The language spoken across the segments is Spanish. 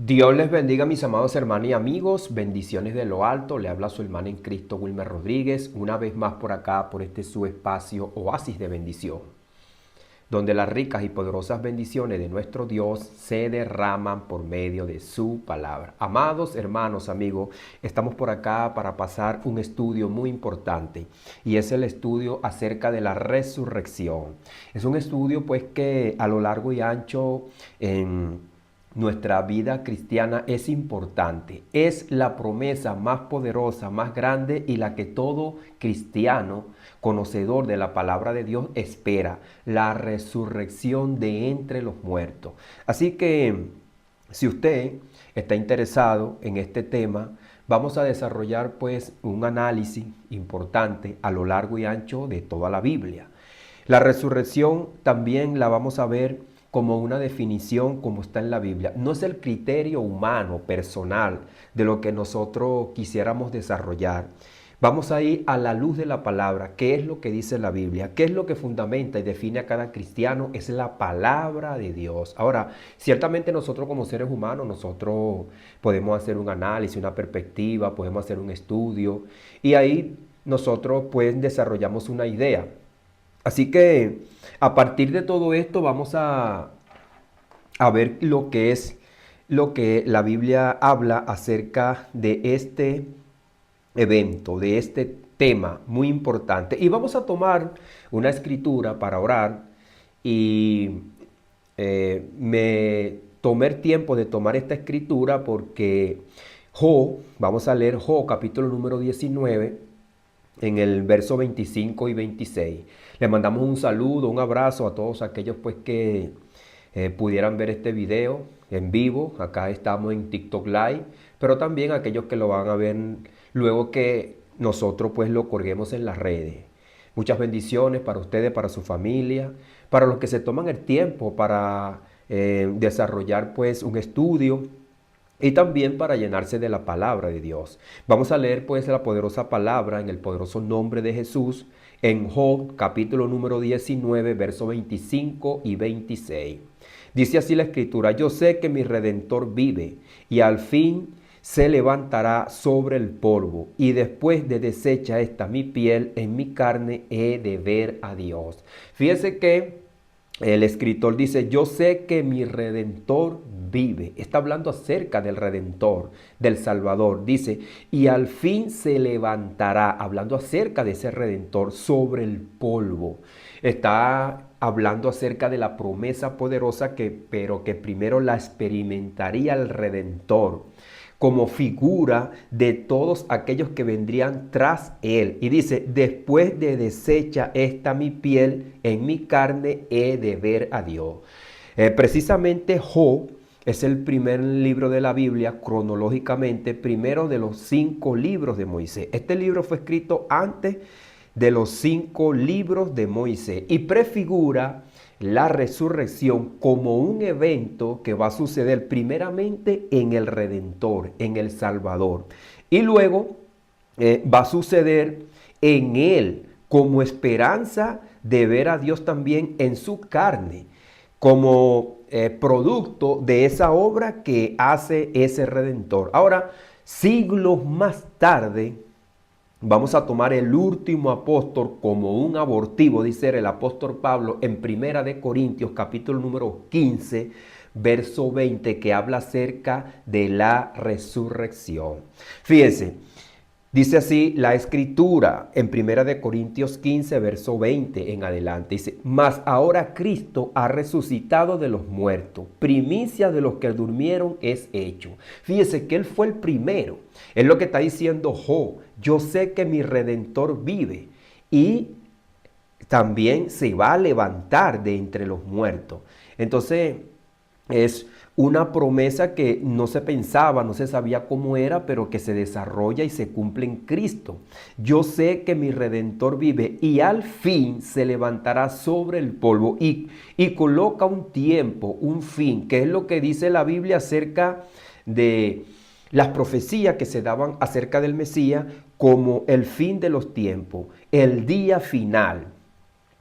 Dios les bendiga, mis amados hermanos y amigos. Bendiciones de lo alto. Le habla su hermano en Cristo, Wilmer Rodríguez, una vez más por acá, por este su espacio Oasis de Bendición, donde las ricas y poderosas bendiciones de nuestro Dios se derraman por medio de su palabra. Amados hermanos, amigos, estamos por acá para pasar un estudio muy importante y es el estudio acerca de la resurrección. Es un estudio pues que a lo largo y ancho en nuestra vida cristiana es importante. Es la promesa más poderosa, más grande y la que todo cristiano conocedor de la palabra de Dios espera, la resurrección de entre los muertos. Así que si usted está interesado en este tema, vamos a desarrollar pues un análisis importante a lo largo y ancho de toda la Biblia. La resurrección también la vamos a ver como una definición como está en la Biblia. No es el criterio humano, personal, de lo que nosotros quisiéramos desarrollar. Vamos a ir a la luz de la palabra. ¿Qué es lo que dice la Biblia? ¿Qué es lo que fundamenta y define a cada cristiano? Es la palabra de Dios. Ahora, ciertamente nosotros como seres humanos, nosotros podemos hacer un análisis, una perspectiva, podemos hacer un estudio y ahí nosotros pues desarrollamos una idea. Así que a partir de todo esto vamos a ver lo que es lo que la Biblia habla acerca de este evento, de este tema muy importante. Y vamos a tomar una escritura para orar y me tomé el tiempo de tomar esta escritura porque vamos a leer capítulo número 19 en el verso 25 y 26. Le mandamos un saludo, un abrazo a todos aquellos pues que pudieran ver este video en vivo. Acá estamos en TikTok Live, pero también aquellos que lo van a ver luego que nosotros pues lo colguemos en las redes. Muchas bendiciones para ustedes, para su familia, para los que se toman el tiempo para desarrollar pues un estudio y también para llenarse de la palabra de Dios. Vamos a leer pues la poderosa palabra en el poderoso nombre de Jesús en Job capítulo número 19, verso 25 y 26. Dice así la escritura: yo sé que mi Redentor vive y al fin se levantará sobre el polvo, y después de deshecha esta mi piel, en mi carne he de ver a Dios. Fíjese que el escritor dice: yo sé que mi Redentor vive. Está hablando acerca del Redentor, del Salvador. Dice, y al fin se levantará, hablando acerca de ese Redentor sobre el polvo. Está hablando acerca de la promesa poderosa pero que primero la experimentaría el Redentor como figura de todos aquellos que vendrían tras él. Y dice, después de deshecha esta mi piel, en mi carne he de ver a Dios. Precisamente Job es el primer libro de la Biblia, cronológicamente, primero de los 5 libros de Moisés. Este libro fue escrito antes de los 5 libros de Moisés y prefigura la resurrección como un evento que va a suceder primeramente en el Redentor, en el Salvador. Y luego va a suceder en Él como esperanza de ver a Dios también en su carne, como producto de esa obra que hace ese Redentor. Ahora, siglos más tarde, vamos a tomar el último apóstol como un abortivo, dice el apóstol Pablo en Primera de Corintios, capítulo número 15, verso 20, que habla acerca de la resurrección. Fíjense, dice así la escritura en Primera de Corintios 15, verso 20 en adelante. Dice, mas ahora Cristo ha resucitado de los muertos. Primicia de los que durmieron es hecho. Fíjese que Él fue el primero. Es lo que está diciendo Job. Yo sé que mi Redentor vive y también se va a levantar de entre los muertos. Entonces, es una promesa que no se pensaba, no se sabía cómo era, pero que se desarrolla y se cumple en Cristo. Yo sé que mi Redentor vive y al fin se levantará sobre el polvo y coloca un tiempo, un fin, que es lo que dice la Biblia acerca de las profecías que se daban acerca del Mesías como el fin de los tiempos, el día final.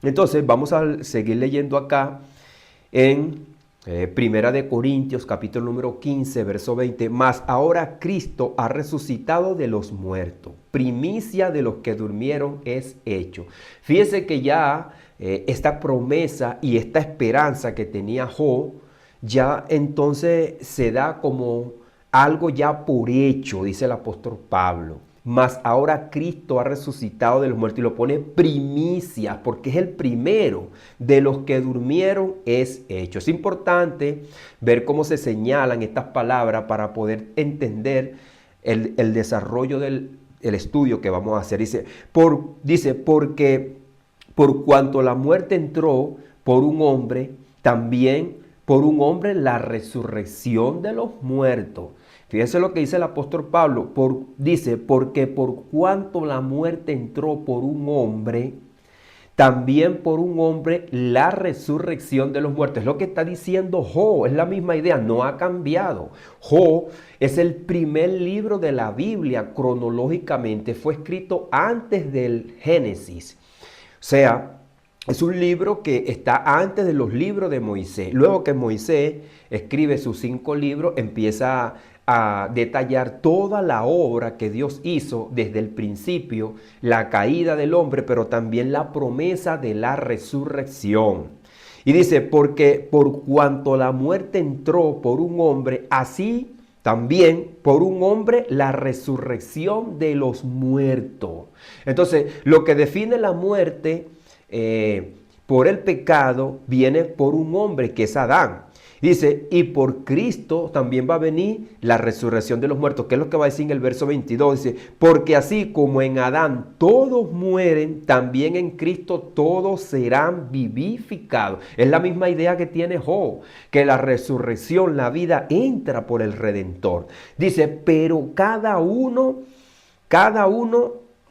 Entonces vamos a seguir leyendo acá en Primera de Corintios, capítulo número 15, verso 20. Mas ahora Cristo ha resucitado de los muertos. Primicia de los que durmieron es hecho. Fíjese que ya esta promesa y esta esperanza que tenía Job, ya entonces se da como algo ya por hecho, dice el apóstol Pablo. Mas ahora Cristo ha resucitado de los muertos y lo pone primicia, porque es el primero de los que durmieron es hecho. Es importante ver cómo se señalan estas palabras para poder entender el desarrollo del estudio que vamos a hacer. Dice, porque por cuanto la muerte entró por un hombre, también por un hombre la resurrección de los muertos. Fíjense lo que dice el apóstol Pablo. Dice, porque por cuanto la muerte entró por un hombre, también por un hombre la resurrección de los muertos. Es lo que está diciendo Job, es la misma idea, no ha cambiado. Job es el primer libro de la Biblia cronológicamente, fue escrito antes del Génesis. O sea, es un libro que está antes de los libros de Moisés. Luego que Moisés escribe sus 5 libros, empieza a detallar toda la obra que Dios hizo desde el principio, la caída del hombre, pero también la promesa de la resurrección. Y dice, porque por cuanto la muerte entró por un hombre, así también por un hombre la resurrección de los muertos. Entonces, lo que define la muerte por el pecado viene por un hombre que es Adán. Dice, y por Cristo también va a venir la resurrección de los muertos. ¿Qué es lo que va a decir en el verso 22? Dice, porque así como en Adán todos mueren, también en Cristo todos serán vivificados. Es la misma idea que tiene Job, que la resurrección, la vida entra por el Redentor. Dice, pero cada uno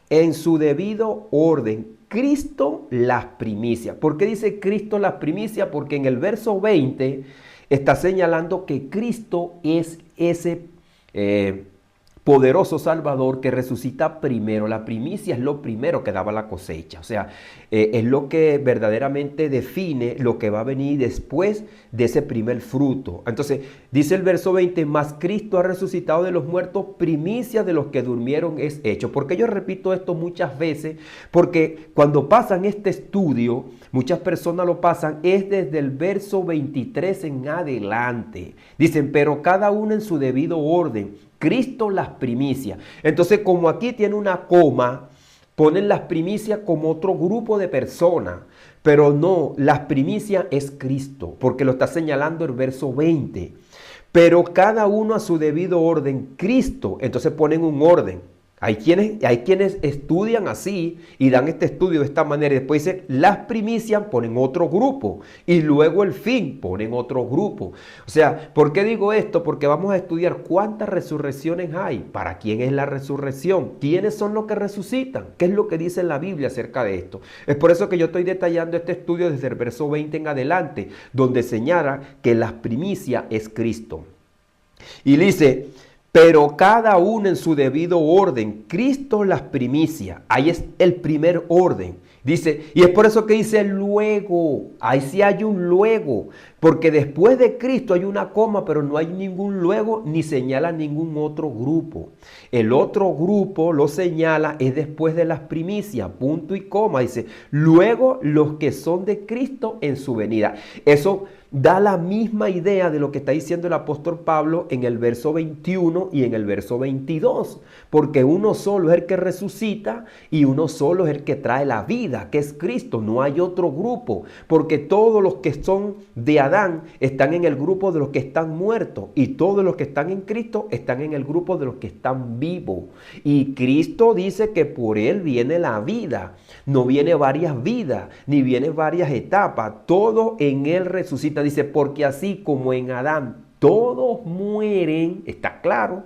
en su debido orden. Cristo las primicias. ¿Por qué dice Cristo las primicias? Porque en el verso 20 está señalando que Cristo es ese poderoso Salvador que resucita primero. La primicia es lo primero que daba la cosecha. O sea, es lo que verdaderamente define lo que va a venir después de ese primer fruto. Entonces, dice el verso 20, mas Cristo ha resucitado de los muertos, primicia de los que durmieron es hecho. ¿Por qué yo repito esto muchas veces? Porque cuando pasan este estudio, muchas personas lo pasan, es desde el verso 23 en adelante. Dicen, pero cada uno en su debido orden. Cristo las primicias. Entonces, como aquí tiene una coma, ponen las primicias como otro grupo de personas. Pero no, las primicias es Cristo, porque lo está señalando el verso 20. Pero cada uno a su debido orden, Cristo. Entonces ponen un orden. Hay quienes estudian así y dan este estudio de esta manera. Y después dicen, las primicias ponen otro grupo. Y luego el fin ponen otro grupo. O sea, ¿por qué digo esto? Porque vamos a estudiar cuántas resurrecciones hay. ¿Para quién es la resurrección? ¿Quiénes son los que resucitan? ¿Qué es lo que dice la Biblia acerca de esto? Es por eso que yo estoy detallando este estudio desde el verso 20 en adelante, donde señala que las primicias es Cristo. Y dice, pero cada uno en su debido orden. Cristo las primicias. Ahí es el primer orden. Dice, y es por eso que dice luego. Ahí sí hay un luego. Porque después de Cristo hay una coma, pero no hay ningún luego ni señala ningún otro grupo. El otro grupo lo señala es después de las primicias, punto y coma. Dice, luego los que son de Cristo en su venida. Eso da la misma idea de lo que está diciendo el apóstol Pablo en el verso 21 y en el verso 22. Porque uno solo es el que resucita y uno solo es el que trae la vida, que es Cristo. No hay otro grupo. Porque todos los que son de Adán están en el grupo de los que están muertos. Y todos los que están en Cristo están en el grupo de los que están vivos. Y Cristo dice que por él viene la vida. No viene varias vidas, ni viene varias etapas. Todo en él resucita. Dice, porque así como en Adán todos mueren, está claro.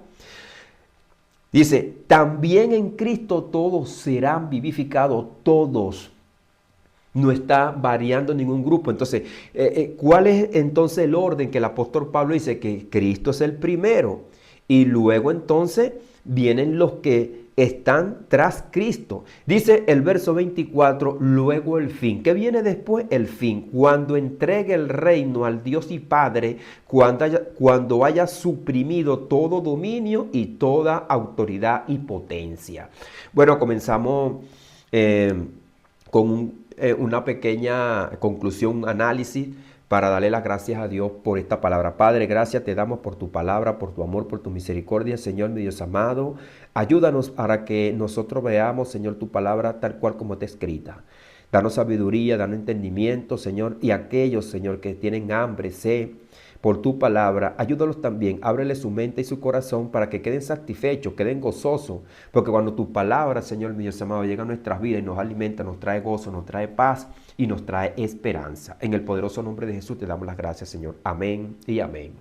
Dice, también en Cristo todos serán vivificados, todos. No está variando ningún grupo. Entonces, ¿cuál es entonces el orden que el apóstol Pablo dice? Que Cristo es el primero. Y luego entonces vienen los que están tras Cristo. Dice el verso 24, luego el fin. ¿Qué viene después? El fin. Cuando entregue el reino al Dios y Padre, cuando haya suprimido todo dominio y toda autoridad y potencia. Bueno, comenzamos con una pequeña conclusión, un análisis para darle las gracias a Dios por esta palabra. Padre, gracias te damos por tu palabra, por tu amor, por tu misericordia, Señor, mi Dios amado. Ayúdanos para que nosotros veamos, Señor, tu palabra tal cual como está escrita. Danos sabiduría, danos entendimiento, Señor, y aquellos, Señor, que tienen hambre, sed por tu palabra, ayúdalos también, ábrele su mente y su corazón para que queden satisfechos, queden gozosos, porque cuando tu palabra, Señor, mi Dios amado, llega a nuestras vidas y nos alimenta, nos trae gozo, nos trae paz y nos trae esperanza. En el poderoso nombre de Jesús te damos las gracias, Señor. Amén y amén.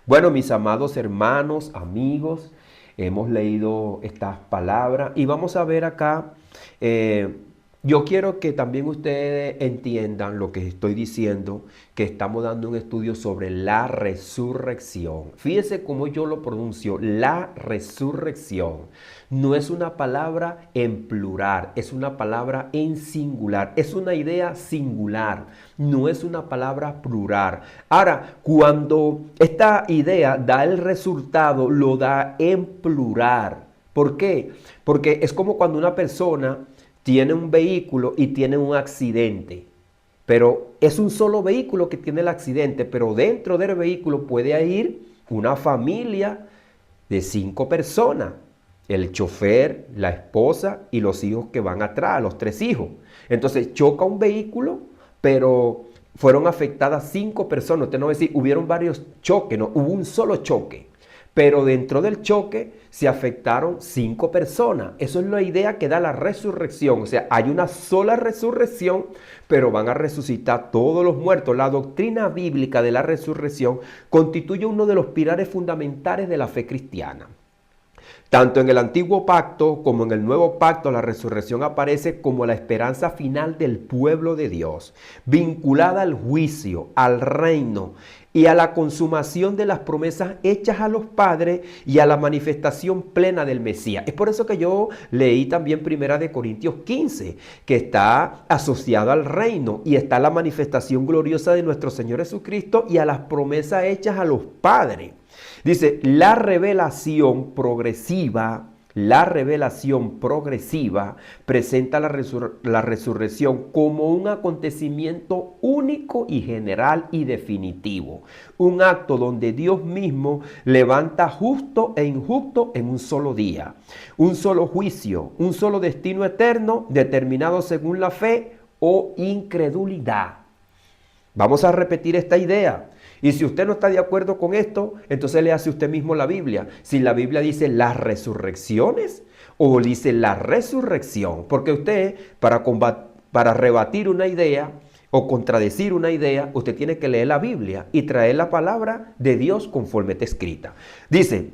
Bueno, mis amados hermanos, amigos, hemos leído estas palabras y vamos a ver acá, yo quiero que también ustedes entiendan lo que estoy diciendo, que estamos dando un estudio sobre la resurrección. Fíjense cómo yo lo pronuncio, la resurrección. No es una palabra en plural, es una palabra en singular, es una idea singular, no es una palabra plural. Ahora, cuando esta idea da el resultado, lo da en plural. ¿Por qué? Porque es como cuando una persona tiene un vehículo y tiene un accidente, pero es un solo vehículo que tiene el accidente, pero dentro del vehículo puede ir una familia de 5 personas, el chofer, la esposa y los hijos que van atrás, los 3 hijos. Entonces choca un vehículo, pero fueron afectadas 5 personas. Usted no va a decir, hubieron varios choques, no, hubo un solo choque. Pero dentro del choque se afectaron 5 personas. Eso es la idea que da la resurrección. O sea, hay una sola resurrección, pero van a resucitar todos los muertos. La doctrina bíblica de la resurrección constituye uno de los pilares fundamentales de la fe cristiana. Tanto en el antiguo pacto como en el nuevo pacto, la resurrección aparece como la esperanza final del pueblo de Dios, vinculada al juicio, al reino y a la consumación de las promesas hechas a los padres y a la manifestación plena del Mesías. Es por eso que yo leí también 1 Corintios 15, que está asociado al reino y está la manifestación gloriosa de nuestro Señor Jesucristo y a las promesas hechas a los padres. Dice, la revelación progresiva presenta la resurrección como un acontecimiento único y general y definitivo. Un acto donde Dios mismo levanta justo e injusto en un solo día. Un solo juicio, un solo destino eterno determinado según la fe o incredulidad. Vamos a repetir esta idea. Y si usted no está de acuerdo con esto, entonces le hace usted mismo la Biblia. Si la Biblia dice las resurrecciones o dice la resurrección. Porque usted, para rebatir una idea o contradecir una idea, usted tiene que leer la Biblia y traer la palabra de Dios conforme está escrita. Dice,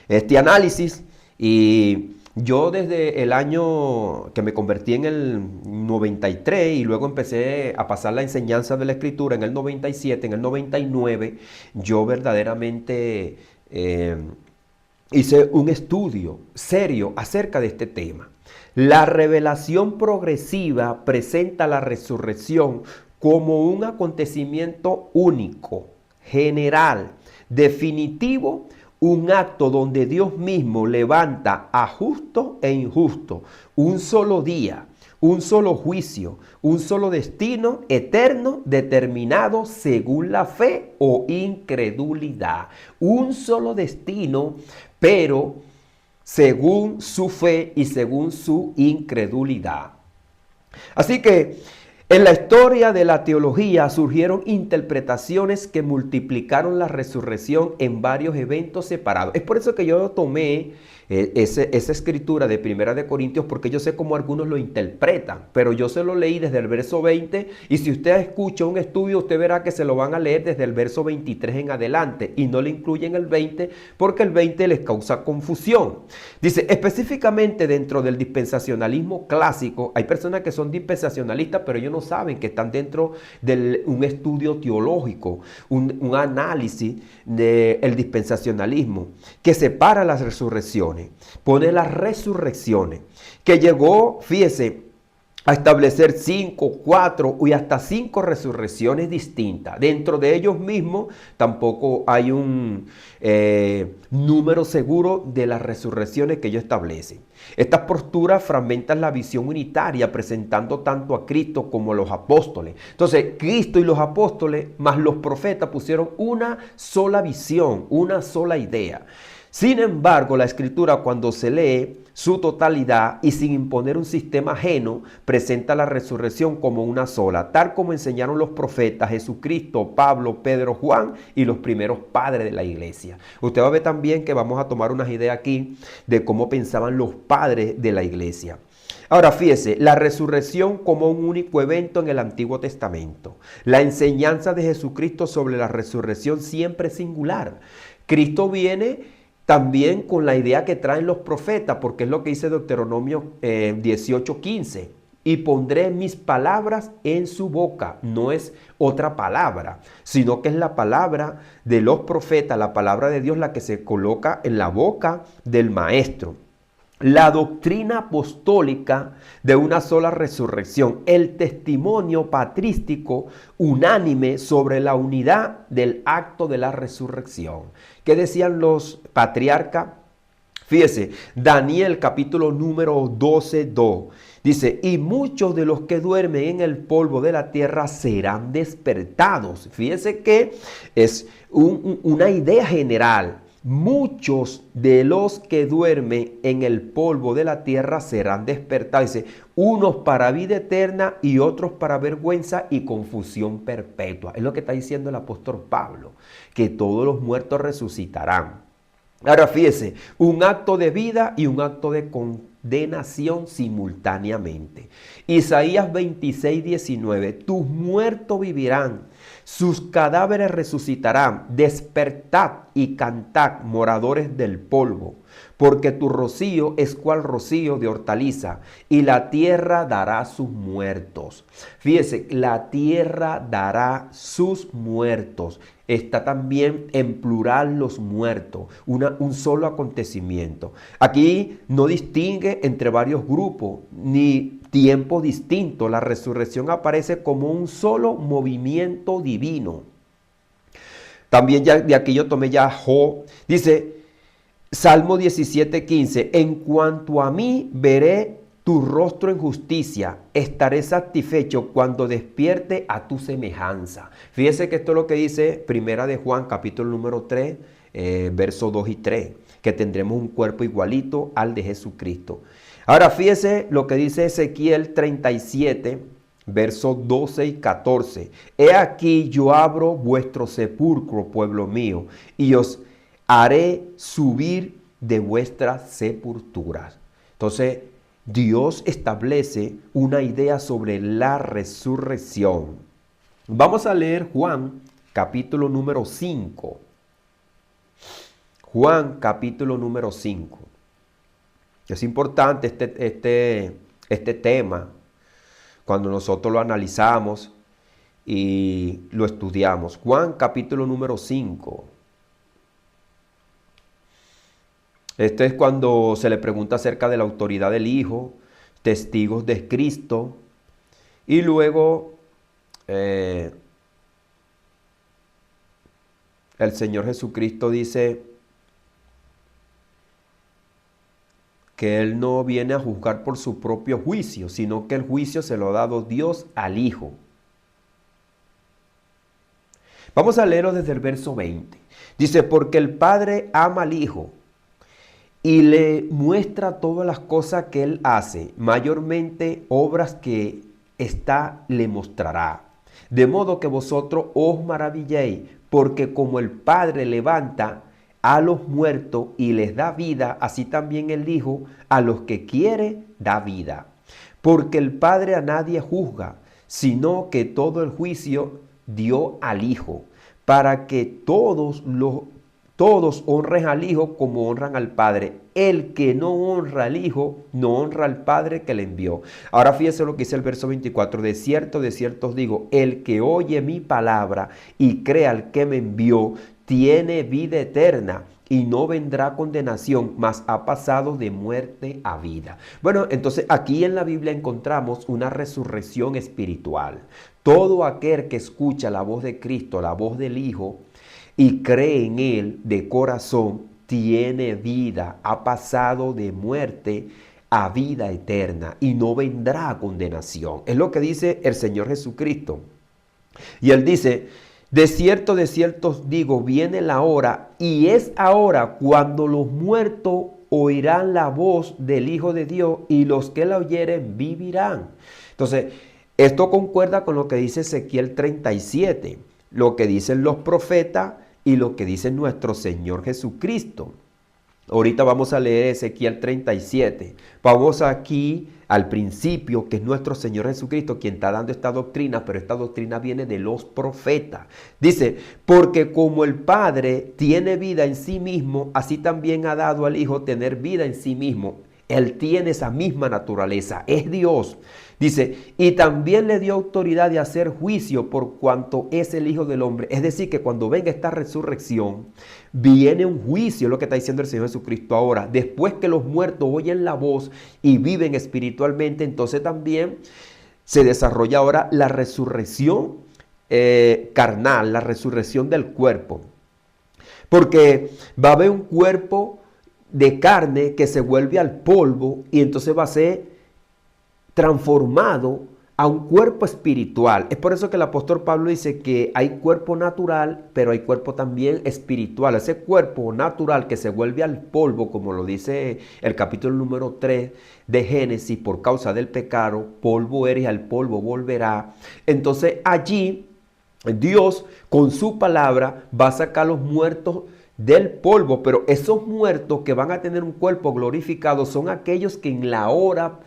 este análisis y... Yo desde el año que me convertí en el 93 y luego empecé a pasar la enseñanza de la Escritura en el 97, en el 99, yo verdaderamente hice un estudio serio acerca de este tema. La revelación progresiva presenta la resurrección como un acontecimiento único, general, definitivo, un acto donde Dios mismo levanta a justo e injusto, un solo día, un solo juicio, un solo destino eterno determinado según la fe o incredulidad. Un solo destino, pero según su fe y según su incredulidad. Así que en la historia de la teología surgieron interpretaciones que multiplicaron la resurrección en varios eventos separados. Es por eso que yo tomé esa escritura de 1 Corintios, porque yo sé cómo algunos lo interpretan, pero yo se lo leí desde el verso 20 y si usted escucha un estudio, usted verá que se lo van a leer desde el verso 23 en adelante y no le incluyen el 20 porque el 20 les causa confusión. Dice, específicamente dentro del dispensacionalismo clásico, hay personas que son dispensacionalistas, pero ellos no saben que están dentro de un estudio teológico, un análisis del dispensacionalismo que separa las resurrecciones. pone las resurrecciones, que llegó, fíjese, a establecer 5, 4 y hasta 5 resurrecciones distintas. Dentro de ellos mismos tampoco hay un número seguro de las resurrecciones que ellos establecen. Estas posturas fragmentan la visión unitaria, presentando tanto a Cristo como a los apóstoles. Entonces, Cristo y los apóstoles más los profetas pusieron una sola visión, una sola idea. Sin embargo, la Escritura, cuando se lee su totalidad y sin imponer un sistema ajeno, presenta la resurrección como una sola, tal como enseñaron los profetas Jesucristo, Pablo, Pedro, Juan y los primeros padres de la iglesia. Usted va a ver también que vamos a tomar unas ideas aquí de cómo pensaban los padres de la iglesia. Ahora fíjese, la resurrección como un único evento en el Antiguo Testamento. La enseñanza de Jesucristo sobre la resurrección siempre es singular. Cristo viene también con la idea que traen los profetas, porque es lo que dice Deuteronomio 18:15. Y pondré mis palabras en su boca. No es otra palabra, sino que es la palabra de los profetas, la palabra de Dios, la que se coloca en la boca del maestro. La doctrina apostólica de una sola resurrección, el testimonio patrístico unánime sobre la unidad del acto de la resurrección. ¿Qué decían los patriarcas? Fíjese, Daniel capítulo número 12:2 dice, y muchos de los que duermen en el polvo de la tierra serán despertados. Fíjese que es una idea general. Muchos de los que duermen en el polvo de la tierra serán despertados. Dice, unos para vida eterna y otros para vergüenza y confusión perpetua. Es lo que está diciendo el apóstol Pablo, que todos los muertos resucitarán. Ahora fíjese, un acto de vida y un acto de condenación simultáneamente. Isaías 26:19, tus muertos vivirán, sus cadáveres resucitarán, despertad y cantad, moradores del polvo, porque tu rocío es cual rocío de hortaliza, y la tierra dará sus muertos. Fíjese, la tierra dará sus muertos. Está también en plural los muertos, un solo acontecimiento. Aquí no distingue entre varios grupos ni tiempos distintos. La resurrección aparece como un solo movimiento divino. También ya de aquí yo tomé ya Job. Dice Salmo 17:15, en cuanto a mí veré tu rostro en justicia, estaré satisfecho cuando despierte a tu semejanza. Fíjese que esto es lo que dice Primera de Juan, capítulo número 3, versos 2 y 3, que tendremos un cuerpo igualito al de Jesucristo. Ahora fíjese lo que dice Ezequiel 37, versos 12 y 14. He aquí yo abro vuestro sepulcro, pueblo mío, y os haré subir de vuestras sepulturas. Entonces, Dios establece una idea sobre la resurrección. Vamos a leer Juan capítulo número 5. Juan capítulo número 5. Es importante este tema cuando nosotros lo analizamos y lo estudiamos. Juan capítulo número 5. Este es cuando se le pregunta acerca de la autoridad del Hijo, testigos de Cristo, y luego el Señor Jesucristo dice que Él no viene a juzgar por su propio juicio, sino que el juicio se lo ha dado Dios al Hijo. Vamos a leerlo desde el verso 20. Dice, porque el Padre ama al Hijo y le muestra todas las cosas que Él hace, mayormente obras que ésta le mostrará. De modo que vosotros os maravilléis, porque como el Padre levanta a los muertos y les da vida, así también el Hijo a los que quiere da vida. Porque el Padre a nadie juzga, sino que todo el juicio dio al Hijo, para que todos honren al Hijo como honran al Padre. El que no honra al Hijo, no honra al Padre que le envió. Ahora fíjese lo que dice el verso 24. De cierto os digo, el que oye mi palabra y cree al que me envió, tiene vida eterna y no vendrá condenación, mas ha pasado de muerte a vida. Bueno, entonces aquí en la Biblia encontramos una resurrección espiritual. Todo aquel que escucha la voz de Cristo, la voz del Hijo, y cree en Él de corazón, tiene vida, ha pasado de muerte a vida eterna y no vendrá condenación. Es lo que dice el Señor Jesucristo. Y Él dice, de cierto os digo, viene la hora y es ahora cuando los muertos oirán la voz del Hijo de Dios y los que la oyeren vivirán. Entonces, esto concuerda con lo que dice Ezequiel 37, lo que dicen los profetas y lo que dice nuestro Señor Jesucristo. Ahorita vamos a leer Ezequiel 37. Vamos aquí al principio, que es nuestro Señor Jesucristo quien está dando esta doctrina, pero esta doctrina viene de los profetas. Dice, porque como el Padre tiene vida en sí mismo, así también ha dado al Hijo tener vida en sí mismo. Él tiene esa misma naturaleza, es Dios. Dice, y también le dio autoridad de hacer juicio por cuanto es el Hijo del Hombre. Es decir, que cuando venga esta resurrección, viene un juicio, es lo que está diciendo el Señor Jesucristo ahora. Después que los muertos oyen la voz y viven espiritualmente, entonces también se desarrolla ahora la resurrección carnal, la resurrección del cuerpo. Porque va a haber un cuerpo de carne que se vuelve al polvo y entonces va a ser transformado a un cuerpo espiritual. Es por eso que el apóstol Pablo dice que hay cuerpo natural, pero hay cuerpo también espiritual. Ese cuerpo natural que se vuelve al polvo, como lo dice el capítulo número 3 de Génesis, por causa del pecado, polvo eres y al polvo volverá. Entonces allí Dios con su palabra va a sacar los muertos del polvo, pero esos muertos que van a tener un cuerpo glorificado son aquellos que en la hora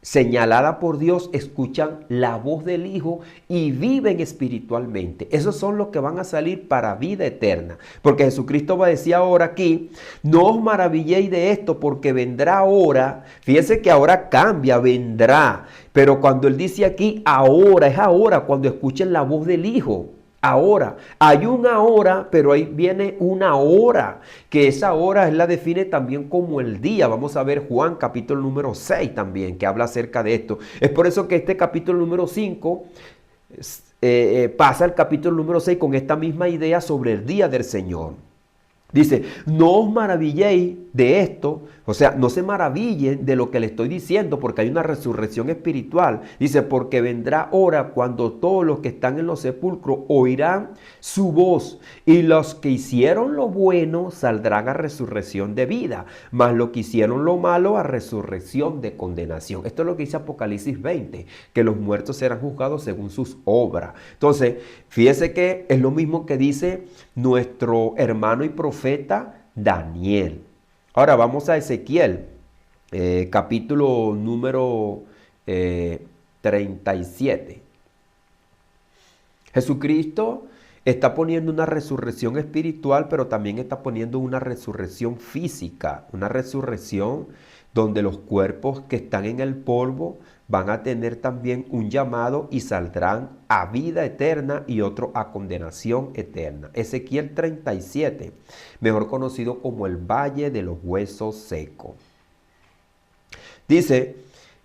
señalada por Dios escuchan la voz del Hijo y viven espiritualmente. Esos son los que van a salir para vida eterna. Porque Jesucristo va a decir ahora aquí, no os maravilléis de esto porque vendrá ahora. Fíjense que ahora cambia, vendrá. Pero cuando Él dice aquí ahora, es ahora cuando escuchen la voz del Hijo. Ahora, hay una hora, pero ahí viene una hora, que esa hora él la define también como el día. Vamos a ver Juan capítulo número 6 también, que habla acerca de esto. Es por eso que este capítulo número 5 pasa al capítulo número 6 con esta misma idea sobre el día del Señor. Dice, no os maravilléis de esto, o sea, no se maravillen de lo que le estoy diciendo porque hay una resurrección espiritual. Dice, porque vendrá hora cuando todos los que están en los sepulcros oirán su voz y los que hicieron lo bueno saldrán a resurrección de vida, mas los que hicieron lo malo a resurrección de condenación. Esto es lo que dice Apocalipsis 20, que los muertos serán juzgados según sus obras. Entonces, fíjese que es lo mismo que dice nuestro hermano y profeta Daniel. Ahora vamos a Ezequiel, capítulo número 37. Jesucristo está poniendo una resurrección espiritual, pero también está poniendo una resurrección física, una resurrección donde los cuerpos que están en el polvo van a tener también un llamado y saldrán a vida eterna y otro a condenación eterna. Ezequiel 37, mejor conocido como el Valle de los Huesos Secos. Dice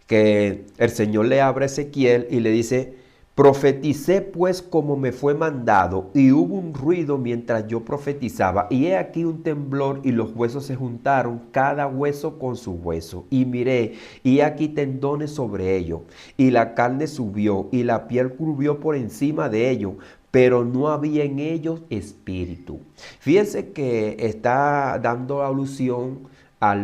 que el Señor le abre a Ezequiel y le dice, profeticé pues como me fue mandado, y hubo un ruido mientras yo profetizaba, y he aquí un temblor, y los huesos se juntaron, cada hueso con su hueso. Y miré, y he aquí tendones sobre ellos, y la carne subió, y la piel cubrió por encima de ellos, pero no había en ellos espíritu. Fíjense que está dando alusión a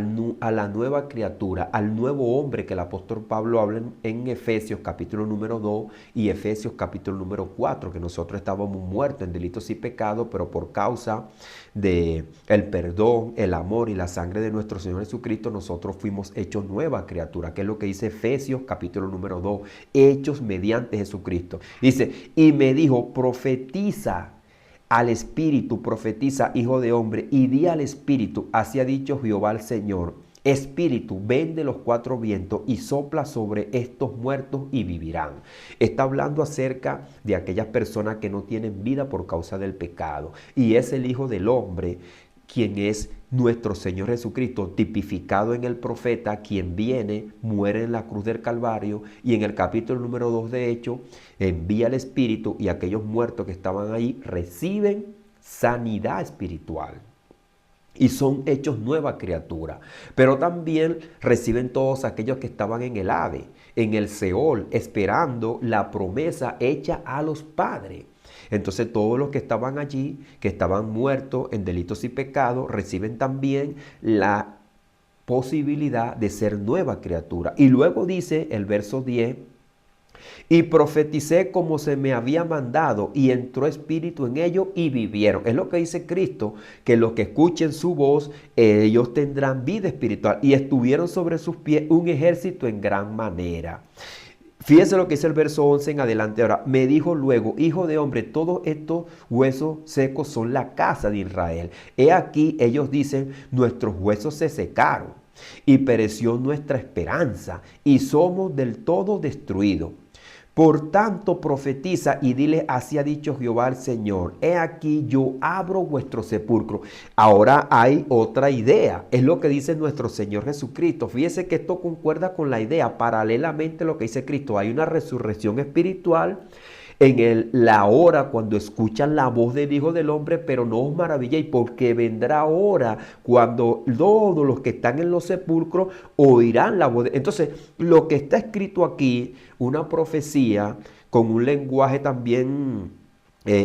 la nueva criatura, al nuevo hombre que el apóstol Pablo habla en Efesios capítulo número 2 y Efesios capítulo número 4, que nosotros estábamos muertos en delitos y pecados, pero por causa de el perdón, el amor y la sangre de nuestro Señor Jesucristo, nosotros fuimos hechos nueva criatura, que es lo que dice Efesios capítulo número 2, hechos mediante Jesucristo. Dice, y me dijo, profetiza al espíritu, profetiza, hijo de hombre, y di al espíritu, así ha dicho Jehová el Señor, espíritu, ven de los cuatro vientos y sopla sobre estos muertos y vivirán. Está hablando acerca de aquellas personas que no tienen vida por causa del pecado, y es el Hijo del Hombre quien es nuestro Señor Jesucristo, tipificado en el profeta, quien viene, muere en la cruz del Calvario, y en el capítulo número 2 de Hechos, envía el Espíritu, y aquellos muertos que estaban ahí reciben sanidad espiritual. Y son hechos nueva criatura. Pero también reciben todos aquellos que estaban en el Hades, en el Seol, esperando la promesa hecha a los padres. Entonces todos los que estaban allí, que estaban muertos en delitos y pecados, reciben también la posibilidad de ser nueva criatura. Y luego dice el verso 10, y profeticé como se me había mandado, y entró espíritu en ellos y vivieron. Es lo que dice Cristo, que los que escuchen su voz, ellos tendrán vida espiritual. Y estuvieron sobre sus pies un ejército en gran manera. Fíjense lo que dice el verso 11 en adelante. Ahora, me dijo luego, hijo de hombre, todos estos huesos secos son la casa de Israel. He aquí, ellos dicen, nuestros huesos se secaron y pereció nuestra esperanza y somos del todo destruidos. Por tanto, profetiza y dile, así ha dicho Jehová el Señor, he aquí yo abro vuestro sepulcro. Ahora hay otra idea, es lo que dice nuestro Señor Jesucristo. Fíjese que esto concuerda con la idea, paralelamente a lo que dice Cristo. Hay una resurrección espiritual en la hora cuando escuchan la voz del Hijo del Hombre, pero no os maravilléis, porque vendrá hora cuando todos los que están en los sepulcros oirán la voz. Entonces, lo que está escrito aquí, una profecía con un lenguaje también